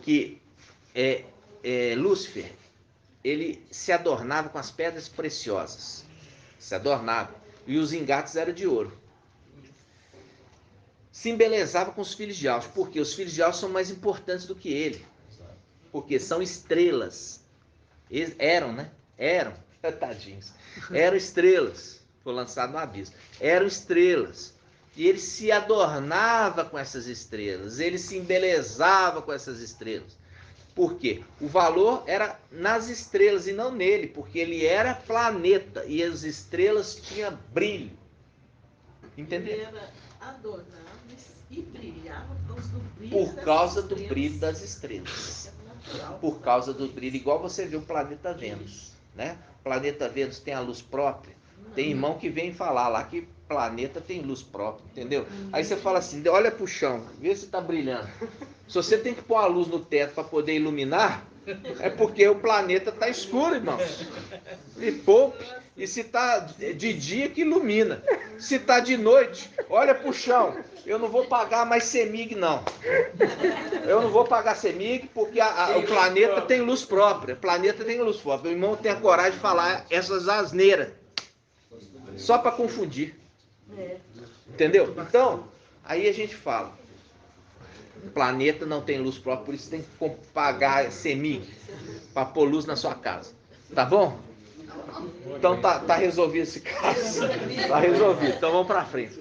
S1: que Lúcifer, ele se adornava com as pedras preciosas. Se adornava. E os engates eram de ouro. Se embelezava com os filhos de Alfa. Porque os filhos de Alfa são mais importantes do que ele. Porque são estrelas. Eram, né? Eram. Tadinhos. Eram estrelas. Foi lançado no abismo. Eram estrelas. E ele se adornava com essas estrelas. Ele se embelezava com essas estrelas. Por quê? O valor era nas estrelas e não nele, porque ele era planeta e as estrelas tinham brilho. Entendeu?
S6: Ele era adornado e brilhava
S1: por causa do brilho das estrelas. Por causa do brilho, igual você vê o planeta Vênus, né? O planeta Vênus tem a luz própria. Tem irmão que vem falar lá que planeta tem luz própria, entendeu? Aí você fala assim, olha pro chão, vê se tá brilhando. Se você tem que pôr a luz no teto para poder iluminar, é porque o planeta tá escuro, irmão. E poupe. E se tá de dia, que ilumina. Se tá de noite, olha pro chão. Eu não vou pagar mais CEMIG, não. Eu não vou pagar CEMIG porque o planeta tem luz própria. O planeta tem luz própria. O irmão tem a coragem de falar essas asneiras. Só para confundir. Entendeu? Então, aí a gente fala. O planeta não tem luz própria, por isso tem que pagar CEMIG para pôr luz na sua casa. Tá bom? Então tá resolvido esse caso. Tá resolvido. Então vamos para frente.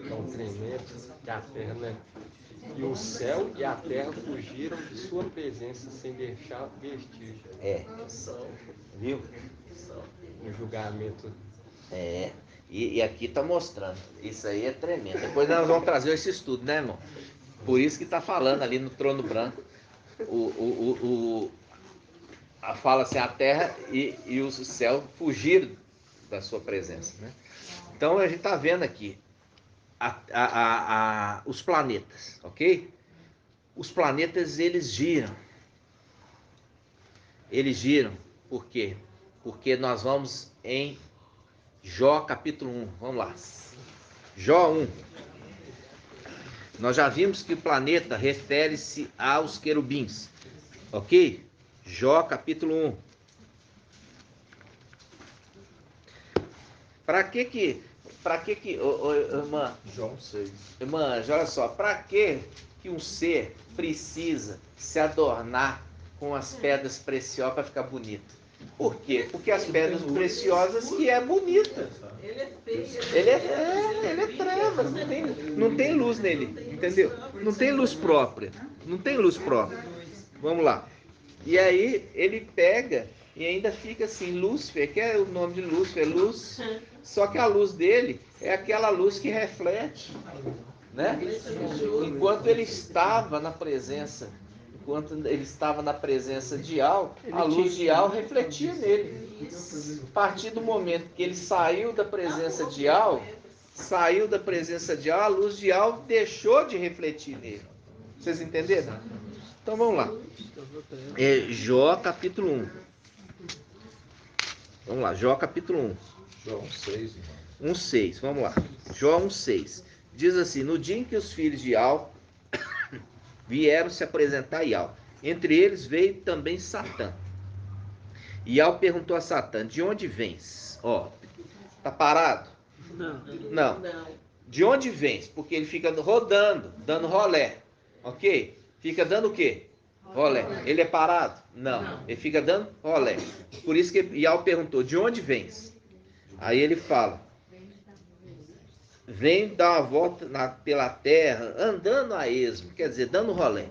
S5: Tão tremendo que a terra, né? E o céu e a terra fugiram de sua presença sem deixar vestígio.
S1: Viu?
S5: O julgamento.
S1: E aqui tá mostrando. Isso aí é tremendo. Depois nós vamos trazer esse estudo, né, irmão? Por isso que tá falando ali no trono branco. Fala assim, a terra e o céu fugiram da sua presença, né? Então a gente tá vendo aqui os planetas, ok? Os planetas, eles giram. Eles giram. Por quê? Porque nós vamos em Jó capítulo 1. Vamos lá. Jó 1. Nós já vimos que o planeta refere-se aos querubins. Ok? Jó capítulo 1. Para que irmã?
S3: João 6.
S1: Irmã, olha só, para que um ser precisa se adornar com as pedras preciosas para ficar bonito? Por quê? Porque as pedras preciosas que é bonita.
S6: Ele é feio.
S1: Ele é trevas, não tem luz nele, entendeu? Não tem luz própria. Não tem luz própria. Vamos lá. E aí ele pega e ainda fica assim, Lúcifer, que é o nome de Lúcifer, luz. Só que a luz dele é aquela luz que reflete, né? Enquanto ele estava na presença de Al, a luz de Al refletia nele. A partir do momento que ele saiu da presença de Al, a luz de Al deixou de refletir nele. Vocês entenderam? Então vamos lá. Jó capítulo 1. Vamos lá, Jó capítulo 1.
S3: João 6, irmão.
S1: 1,6, vamos lá. Jó 1,6. Diz assim, no dia em que os filhos de Al vieram se apresentar a Ial. Entre eles veio também Satã. Ial perguntou a Satã, de onde vens? Tá parado? Não. De onde vens? Porque ele fica rodando, dando rolé. Ok? Fica dando o quê? Rolé. Ele é parado? Não. Ele fica dando rolé. Por isso que Ial perguntou, de onde vens? Aí ele fala, vem dar uma volta pela terra, andando a esmo, quer dizer, dando rolé.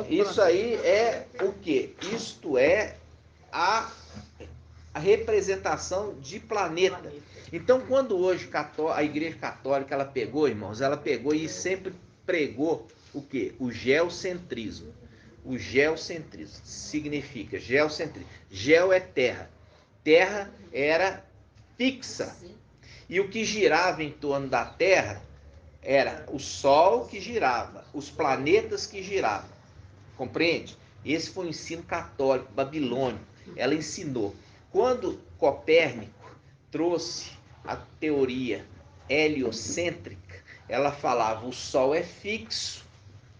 S1: Isso aí é o quê? Isto é a representação de planeta. Então, quando hoje a Igreja Católica, ela pegou, irmãos, ela pegou e sempre pregou o quê? O geocentrismo. O geocentrismo significa geocentrismo. Geo é terra. Terra era fixa. E o que girava em torno da Terra era o Sol que girava, os planetas que giravam. Compreende? Esse foi o ensino católico, babilônico. Ela ensinou. Quando Copérnico trouxe a teoria heliocêntrica, ela falava: o Sol é fixo.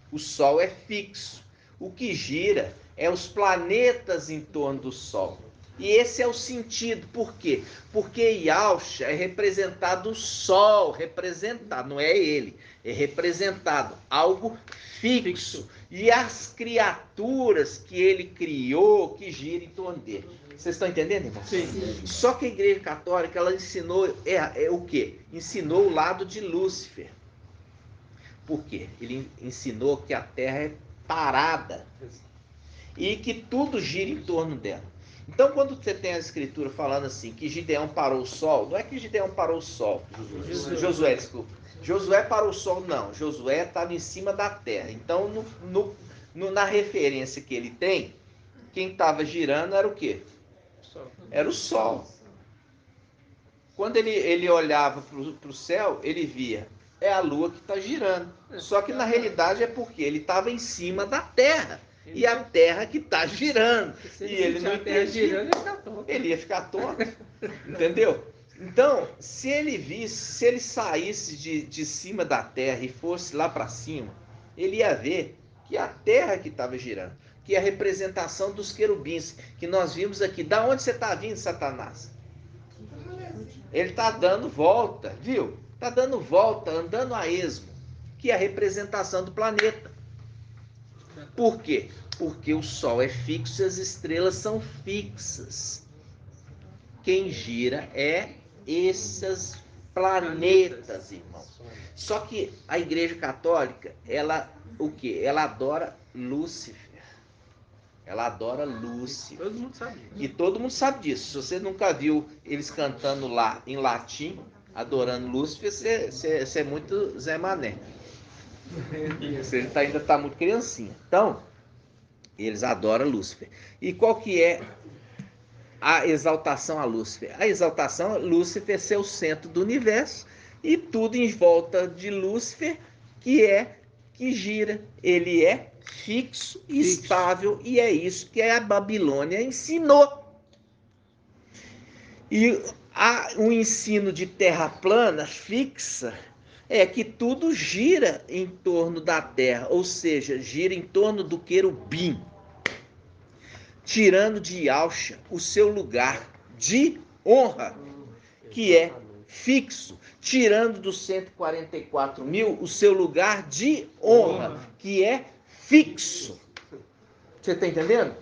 S1: O Sol é fixo. O que gira é os planetas em torno do Sol. E esse é o sentido. Por quê? Porque Yahshua é representado o Sol, representado, não é ele, é representado algo fixo. E as criaturas que ele criou, que giram em torno dele. Vocês estão entendendo, irmão?
S2: Sim.
S1: Só que a Igreja Católica, ela ensinou, o quê? Ensinou o lado de Lúcifer. Por quê? Ele ensinou que a Terra é parada e que tudo gira em torno dela. Então, quando você tem a escritura falando assim, que Gideão parou o sol, não é que Gideão parou o sol. Josué, desculpa. Josué parou o sol, não. Josué estava em cima da terra. Então, na referência que ele tem, quem estava girando era o quê? Era o sol. Quando ele olhava para o céu, ele via, é a lua que está girando. Só que na realidade é porque ele estava em cima da terra. E a terra que está girando. E ele não entendia. Ele ia ficar tonto. Entendeu? Então, se ele saísse de cima da terra e fosse lá para cima, ele ia ver que a terra que estava girando, que é a representação dos querubins, que nós vimos aqui. Da onde você está vindo, Satanás? Ele está dando volta, viu? Está dando volta, andando a esmo, que é a representação do planeta. Por quê? Porque o Sol é fixo e as estrelas são fixas. Quem gira é esses planetas, irmãos. Só que a Igreja Católica, ela o quê? Ela adora Lúcifer. Ela adora Lúcifer.
S2: Todo mundo sabe disso.
S1: E todo mundo sabe disso. Se você nunca viu eles cantando lá em latim, adorando Lúcifer, você é muito Zé Mané. Você ainda está muito criancinha. Então, eles adoram Lúcifer. E qual que é a exaltação a Lúcifer? A exaltação a Lúcifer ser o centro do universo e tudo em volta de Lúcifer que gira. Ele é fixo, estável, e é isso que a Babilônia ensinou. E o ensino de terra plana, fixa, é que tudo gira em torno da terra, ou seja, gira em torno do querubim, tirando de Yahshua o seu lugar de honra, que é fixo, tirando dos 144 mil o seu lugar de honra, que é fixo. Você está entendendo?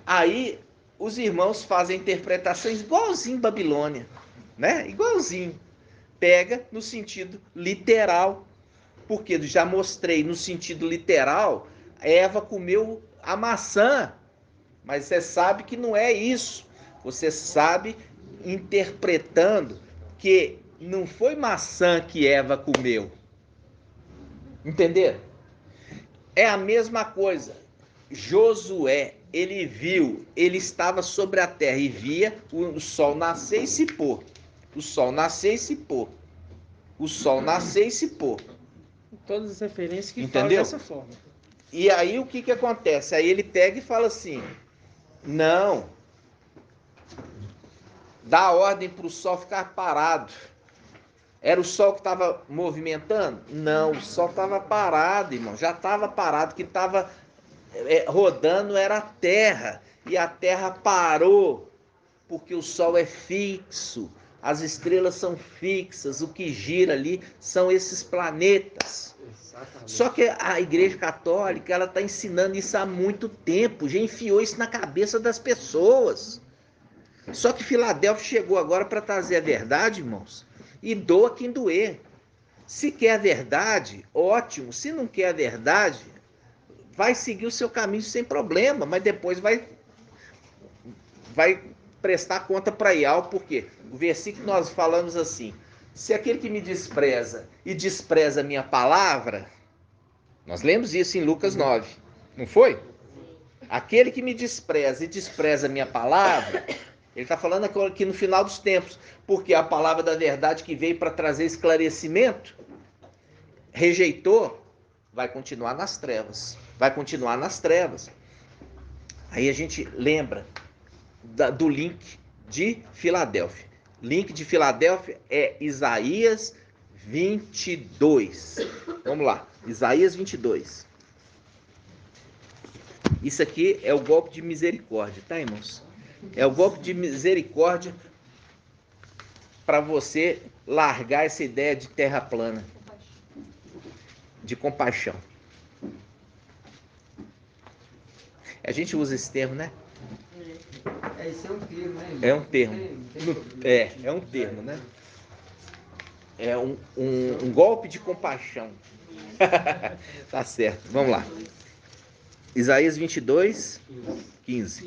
S1: Aí os irmãos fazem interpretações igualzinho Babilônia, né? Igualzinho. Pega no sentido literal, porque já mostrei no sentido literal, Eva comeu a maçã, mas você sabe que não é isso. Você sabe interpretando que não foi maçã que Eva comeu. Entenderam? É a mesma coisa. Josué, ele viu, ele estava sobre a terra e via o sol nascer e se pôr. O sol nascer e se pôr. O sol nascer e se pôr.
S2: Todas as referências que
S1: Entendeu?
S2: falam dessa forma.
S1: E aí o que acontece? Aí ele pega e fala assim, não, dá ordem para o sol ficar parado. Era o sol que estava movimentando? Não, o sol estava parado, irmão. Já estava parado, que estava rodando era a terra. E a terra parou, porque o sol é fixo. As estrelas são fixas, o que gira ali são esses planetas.
S5: Exatamente.
S1: Só que a Igreja Católica, ela está ensinando isso há muito tempo, já enfiou isso na cabeça das pessoas. Só que Filadélfia chegou agora para trazer a verdade, irmãos, e doa quem doer. Se quer a verdade, ótimo. Se não quer a verdade, vai seguir o seu caminho sem problema, mas depois vai prestar conta para Ial, porque o versículo que nós falamos assim, se aquele que me despreza e despreza a minha palavra, nós lemos isso em Lucas 9, não foi? Aquele que me despreza e despreza a minha palavra, ele está falando aqui no final dos tempos, porque a palavra da verdade que veio para trazer esclarecimento, rejeitou, vai continuar nas trevas. Vai continuar nas trevas. Aí a gente lembra do link de Filadélfia. Link de Filadélfia é Isaías 22. Vamos lá, Isaías 22. Isso aqui é o golpe de misericórdia, tá, irmãos? É o golpe de misericórdia para você largar essa ideia de terra plana, de compaixão. A gente usa esse termo, né?
S2: Esse é um termo, né?
S1: É um termo. É um termo, né? É um golpe de compaixão. Tá certo, vamos lá. Isaías 22, 15.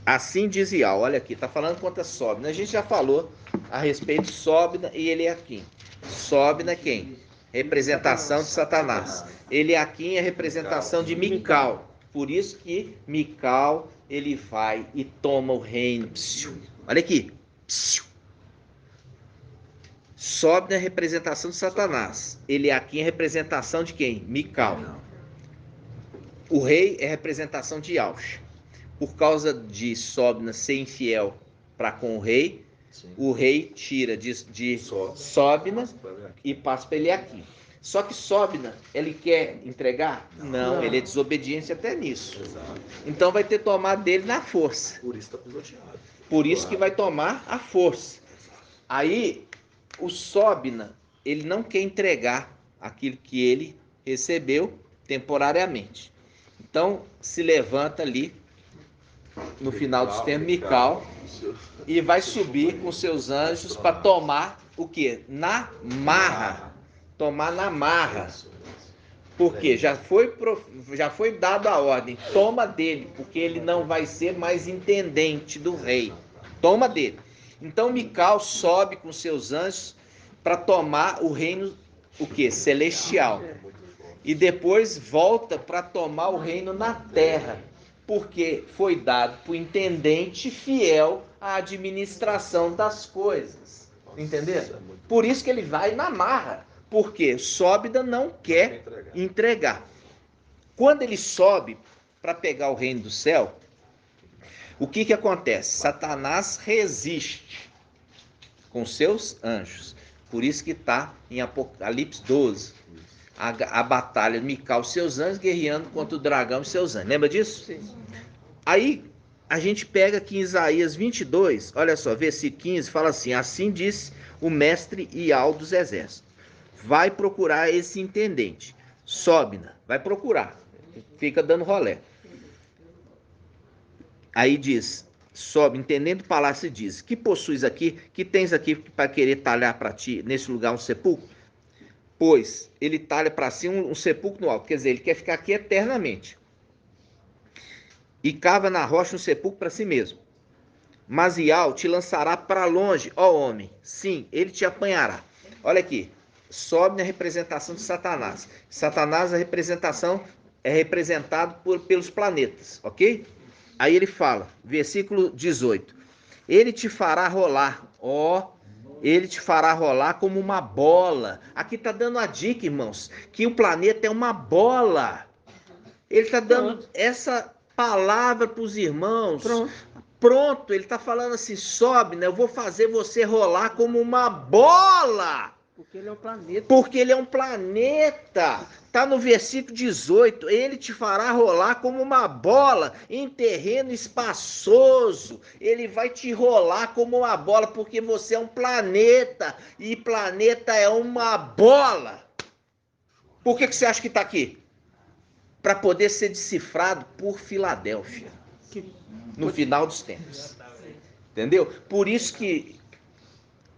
S1: Assim diz Iau, olha aqui, tá falando contra Sóbina. A gente já falou a respeito de Sóbina e Eliaquim. Sóbina é quem? Representação de Satanás. Eliaquim é representação de Mical. Por isso que Mical, ele vai e toma o reino. Psiu. Olha aqui. Psiu. Sóbina é representação de Satanás. Eliaquim é representação de quem? Mical. O rei é representação de Iaush. Por causa de Sóbina ser infiel para com o rei, sim, o rei tira de Sóbina e passa para Eliaquim. Só que Sóbina, ele quer entregar? Não, ele é desobediente até nisso. Exato. Então vai ter que tomar dele na força.
S3: Por isso está pisoteado.
S1: Por isso que vai tomar a força. Aí, o Sóbina, ele não quer entregar aquilo que ele recebeu temporariamente. Então, se levanta ali, no final dos tempos, Mical, e vai subir com seus anjos para tomar o quê? Na marra. Tomar na marra. Porque já foi dado a ordem. Toma dele, porque ele não vai ser mais intendente do rei. Toma dele. Então Mical sobe com seus anjos para tomar o reino, o quê? Celestial. E depois volta para tomar o reino na terra. Porque foi dado para o intendente fiel à administração das coisas. Entenderam? Por isso que ele vai na marra. Porque Sóbina não quer entregar. Quando ele sobe para pegar o reino do céu, o que acontece? Satanás resiste com seus anjos. Por isso que está em Apocalipse 12. A batalha de Mical e seus anjos guerreando contra o dragão e seus anjos. Lembra disso? Sim. Aí a gente pega aqui em Isaías 22, olha só, versículo 15, fala assim: assim disse o mestre Iau dos exércitos. Vai procurar esse intendente. Sóbina, vai procurar. Fica dando rolé. Aí diz, sobe, entendendo o palácio, diz: que possuis aqui, que tens aqui para querer talhar para ti, nesse lugar, um sepulcro? Pois ele talha para si um sepulcro no alto, quer dizer, ele quer ficar aqui eternamente. E cava na rocha um sepulcro para si mesmo. Mas Iau te lançará para longe, ó homem. Sim, ele te apanhará. Olha aqui, sobe na representação de Satanás. Satanás é representado pelos planetas, ok? Aí ele fala, versículo 18: ele te fará rolar, ele te fará rolar como uma bola. Aqui está dando a dica, irmãos, que o planeta é uma bola. Ele está dando essa palavra para os irmãos. Pronto, ele está falando assim: sobe, né? Eu vou fazer você rolar como uma bola.
S2: Porque ele é um planeta.
S1: Porque ele é um planeta. Está no versículo 18. Ele te fará rolar como uma bola em terreno espaçoso. Ele vai te rolar como uma bola, porque você é um planeta. E planeta é uma bola. Por que você acha que está aqui? Para poder ser decifrado por Filadélfia. No final dos tempos. Entendeu? Por isso que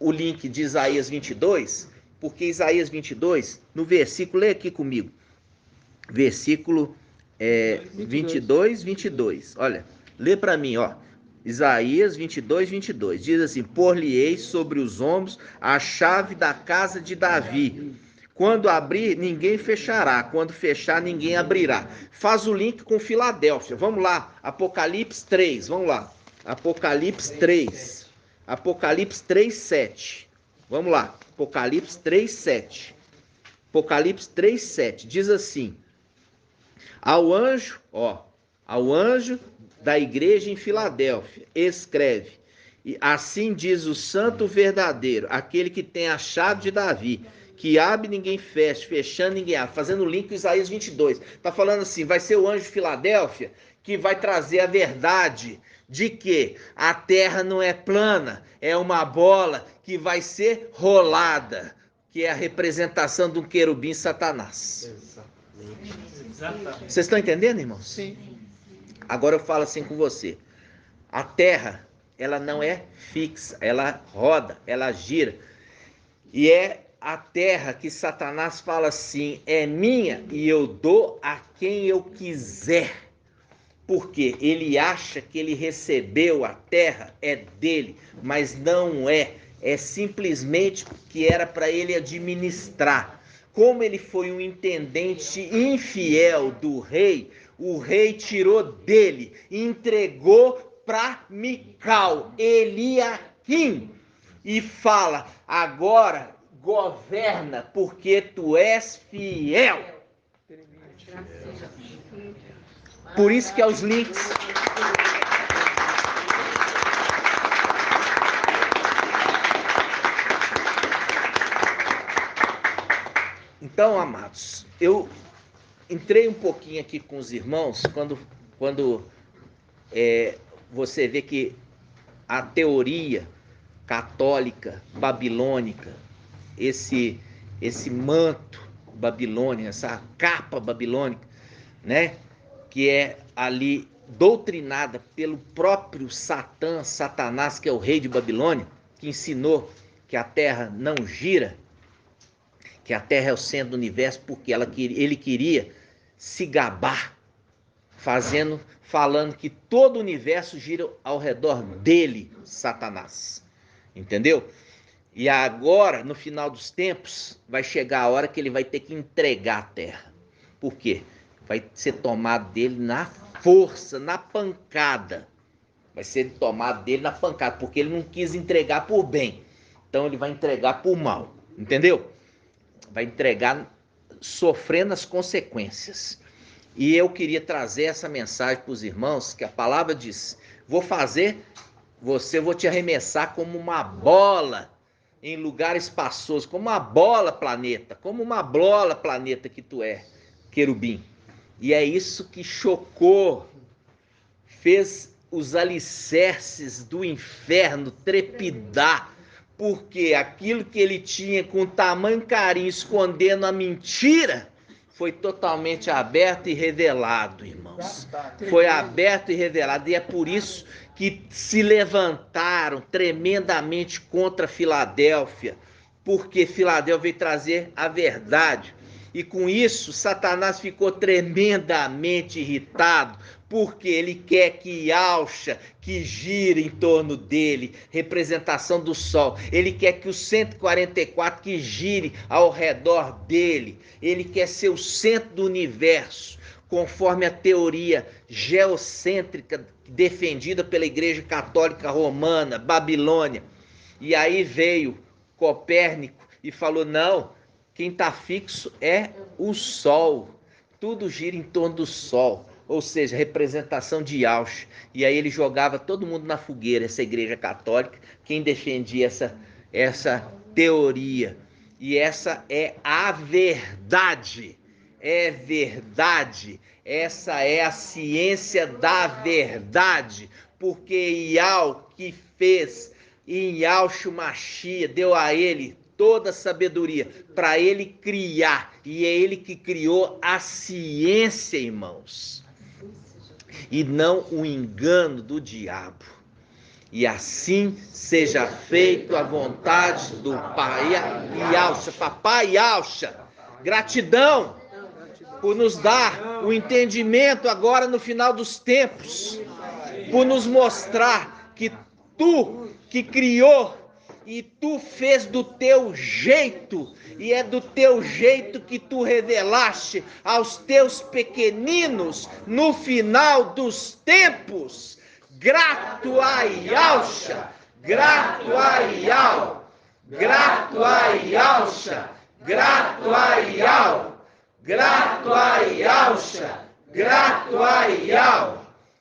S1: o link de Isaías 22, porque Isaías 22, no versículo, lê aqui comigo, versículo 22, olha, lê para mim, ó, Isaías 22, diz assim: por-lhe-ei sobre os ombros a chave da casa de Davi, Quando abrir, ninguém fechará. Quando fechar, ninguém abrirá. Faz o link com Filadélfia. Vamos lá. Apocalipse 3. Vamos lá. Apocalipse 3. Apocalipse 3, 7. Vamos lá. Apocalipse 3, 7. Apocalipse 3, 7. Diz assim. Ao anjo da igreja em Filadélfia, escreve. E assim diz o santo verdadeiro, aquele que tem a chave de Davi, que abre ninguém fecha, fechando ninguém abre, fazendo o link com Isaías 22. Está falando assim, vai ser o anjo de Filadélfia que vai trazer a verdade de que a terra não é plana, é uma bola que vai ser rolada, que é a representação de um querubim Satanás.
S5: Exatamente.
S1: Vocês estão entendendo, irmãos?
S2: Sim.
S1: Agora eu falo assim com você. A terra, ela não é fixa, ela roda, ela gira. E é a terra que Satanás fala assim, é minha e eu dou a quem eu quiser. Porque ele acha que ele recebeu a terra, é dele, mas não é. É simplesmente que era para ele administrar. Como ele foi um intendente infiel do rei, o rei tirou dele, entregou para Mical, Eliaquim, e fala, agora governa porque tu és fiel. Por isso que é os links. Então, amados, eu entrei um pouquinho aqui com os irmãos quando você vê que a teoria católica, babilônica, esse manto babilônico, essa capa babilônica, né, que é ali doutrinada pelo próprio Satanás, que é o rei de Babilônia, que ensinou que a terra não gira, que a terra é o centro do universo, porque ele queria se gabar, falando que todo o universo gira ao redor dele, Satanás. Entendeu? E agora, no final dos tempos, vai chegar a hora que ele vai ter que entregar a terra. Por quê? Vai ser tomado dele na força, na pancada. Vai ser tomado dele na pancada, porque ele não quis entregar por bem. Então ele vai entregar por mal. Entendeu? Vai entregar sofrendo as consequências. E eu queria trazer essa mensagem para os irmãos, que a palavra diz, vou te arremessar como uma bola em lugar espaçoso, como uma bola planeta que tu é, querubim. E é isso que chocou, fez os alicerces do inferno trepidar, porque aquilo que ele tinha com tamanho carinho escondendo a mentira, foi totalmente aberto e revelado, irmãos. Foi aberto e revelado, e é por isso que se levantaram tremendamente contra Filadélfia, porque Filadélfia veio trazer a verdade. E com isso, Satanás ficou tremendamente irritado, porque ele quer que Yahshua, que gira em torno dele, representação do sol. Ele quer que os 144 que gire ao redor dele. Ele quer ser o centro do universo, conforme a teoria geocêntrica defendida pela Igreja Católica Romana, Babilônia. E aí veio Copérnico e falou, não, quem está fixo é o sol. Tudo gira em torno do sol. Ou seja, representação de Yahshua. E aí ele jogava todo mundo na fogueira, essa igreja católica, quem defendia essa teoria. E essa é a verdade. É verdade. Essa é a ciência da verdade. Porque Yahweh que fez em Yahshua Mashiach, deu a ele toda a sabedoria para ele criar. E é ele que criou a ciência, irmãos. E não o engano do diabo. E assim seja feito a vontade do Pai Yahshua. Papai Yahshua, gratidão por nos dar o entendimento agora no final dos tempos, por nos mostrar que tu que criou e tu fez do teu jeito, e é do teu jeito que tu revelaste aos teus pequeninos no final dos tempos. Grato a Yahshua, grato a Yahweh, grato a Yahshua, grato a Yahweh, grato a Yahshua, grato a Yahweh.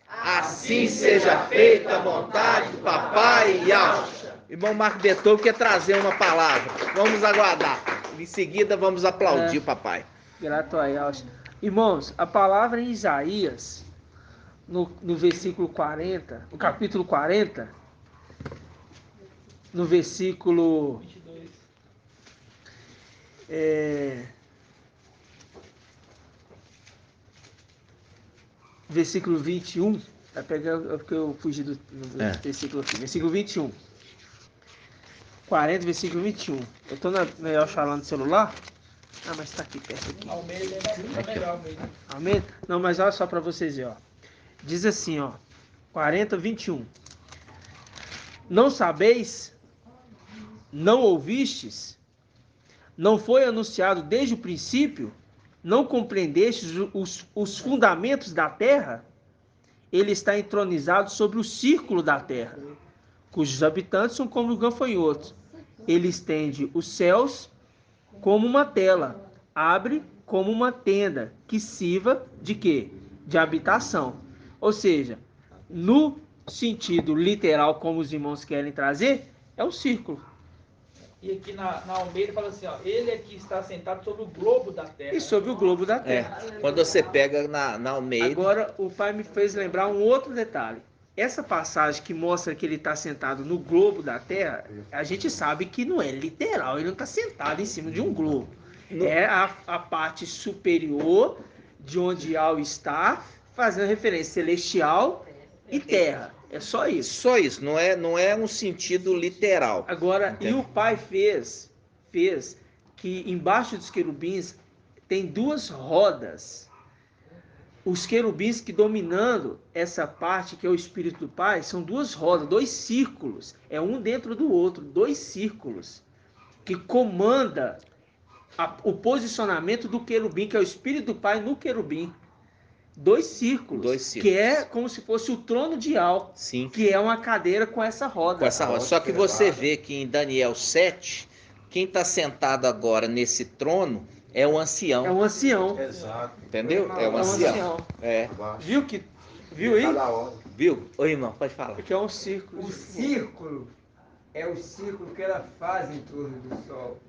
S1: Assim seja feita a vontade do papai Yahshua. Irmão Marco Beethoven quer trazer uma palavra. Vamos aguardar. Em seguida vamos aplaudir o papai.
S2: Grato a Yahshua. Irmãos, a palavra em Isaías, no versículo 40, no capítulo 40, no versículo 22. Versículo 21, vai pegar porque eu fugi do versículo aqui. Versículo 21. 40, versículo 21. Eu estou na falando no celular. Ah, mas está aqui perto aqui.
S7: Almeida é melhor,
S2: Almeida? Não, mas olha só para vocês verem, ó. Diz assim, ó. 40, 21. Não sabeis? Não ouvistes? Não foi anunciado desde o princípio? Não compreendestes os fundamentos da terra? Ele está entronizado sobre o círculo da terra, cujos habitantes são como gafanhotos. Ele estende os céus como uma tela, abre como uma tenda, que sirva de quê? De habitação. Ou seja, no sentido literal, como os irmãos querem trazer, é um círculo.
S7: E aqui na Almeida fala assim, ó, ele é que está sentado sobre o globo da terra.
S2: E sobre o globo da terra.
S1: Quando você pega na Almeida...
S2: Agora, o pai me fez lembrar um outro detalhe. Essa passagem que mostra que ele está sentado no globo da terra, a gente sabe que não é literal, ele não está sentado em cima de um globo. É a parte superior de onde Yahweh está, fazendo referência celestial e terra. É só isso.
S1: Só isso, não é um sentido literal.
S2: Agora,
S1: Entende?
S2: e o pai fez que embaixo dos querubins tem duas rodas. Os querubins que dominando essa parte que é o Espírito do Pai, são duas rodas, dois círculos. É um dentro do outro, dois círculos. Que comanda o posicionamento do querubim, que é o Espírito do Pai no querubim. Dois círculos. Que é como se fosse o trono de Al.
S1: Sim.
S2: Que é uma cadeira com essa roda.
S1: Com essa roda. Só que você vê que em Daniel 7, quem está sentado agora nesse trono é o ancião.
S2: É um ancião.
S3: Exato.
S1: Entendeu? É um ancião. É.
S2: Viu aí?
S1: Viu? Ô irmão, pode falar.
S2: Que é um círculo.
S5: O círculo é o círculo que ela faz em torno do Sol.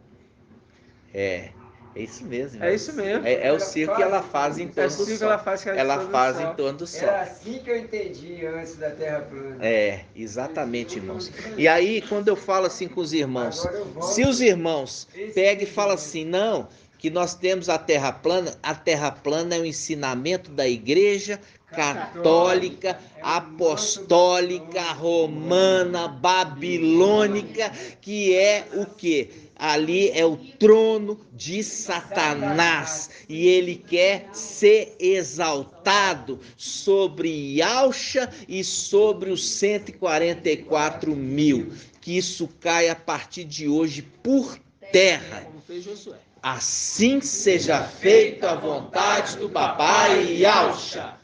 S1: É isso mesmo. Irmão.
S2: É isso mesmo.
S1: É o círculo que ela faz em torno do Sol.
S2: Ela faz
S1: em torno do Sol.
S5: Era assim que eu entendi antes da Terra plana.
S1: É, exatamente, irmãos. E aí, quando eu falo assim com os irmãos, se os irmãos pegam e falam assim, não, que nós temos a terra plana é o ensinamento da igreja católica, apostólica, romana, babilônica, que é o quê? Ali é o trono de Satanás e ele quer ser exaltado sobre Yahshua e sobre os 144 mil. Que isso caia a partir de hoje por terra.
S2: Como fez Josué.
S1: Assim seja feita a vontade do papai Yahshua.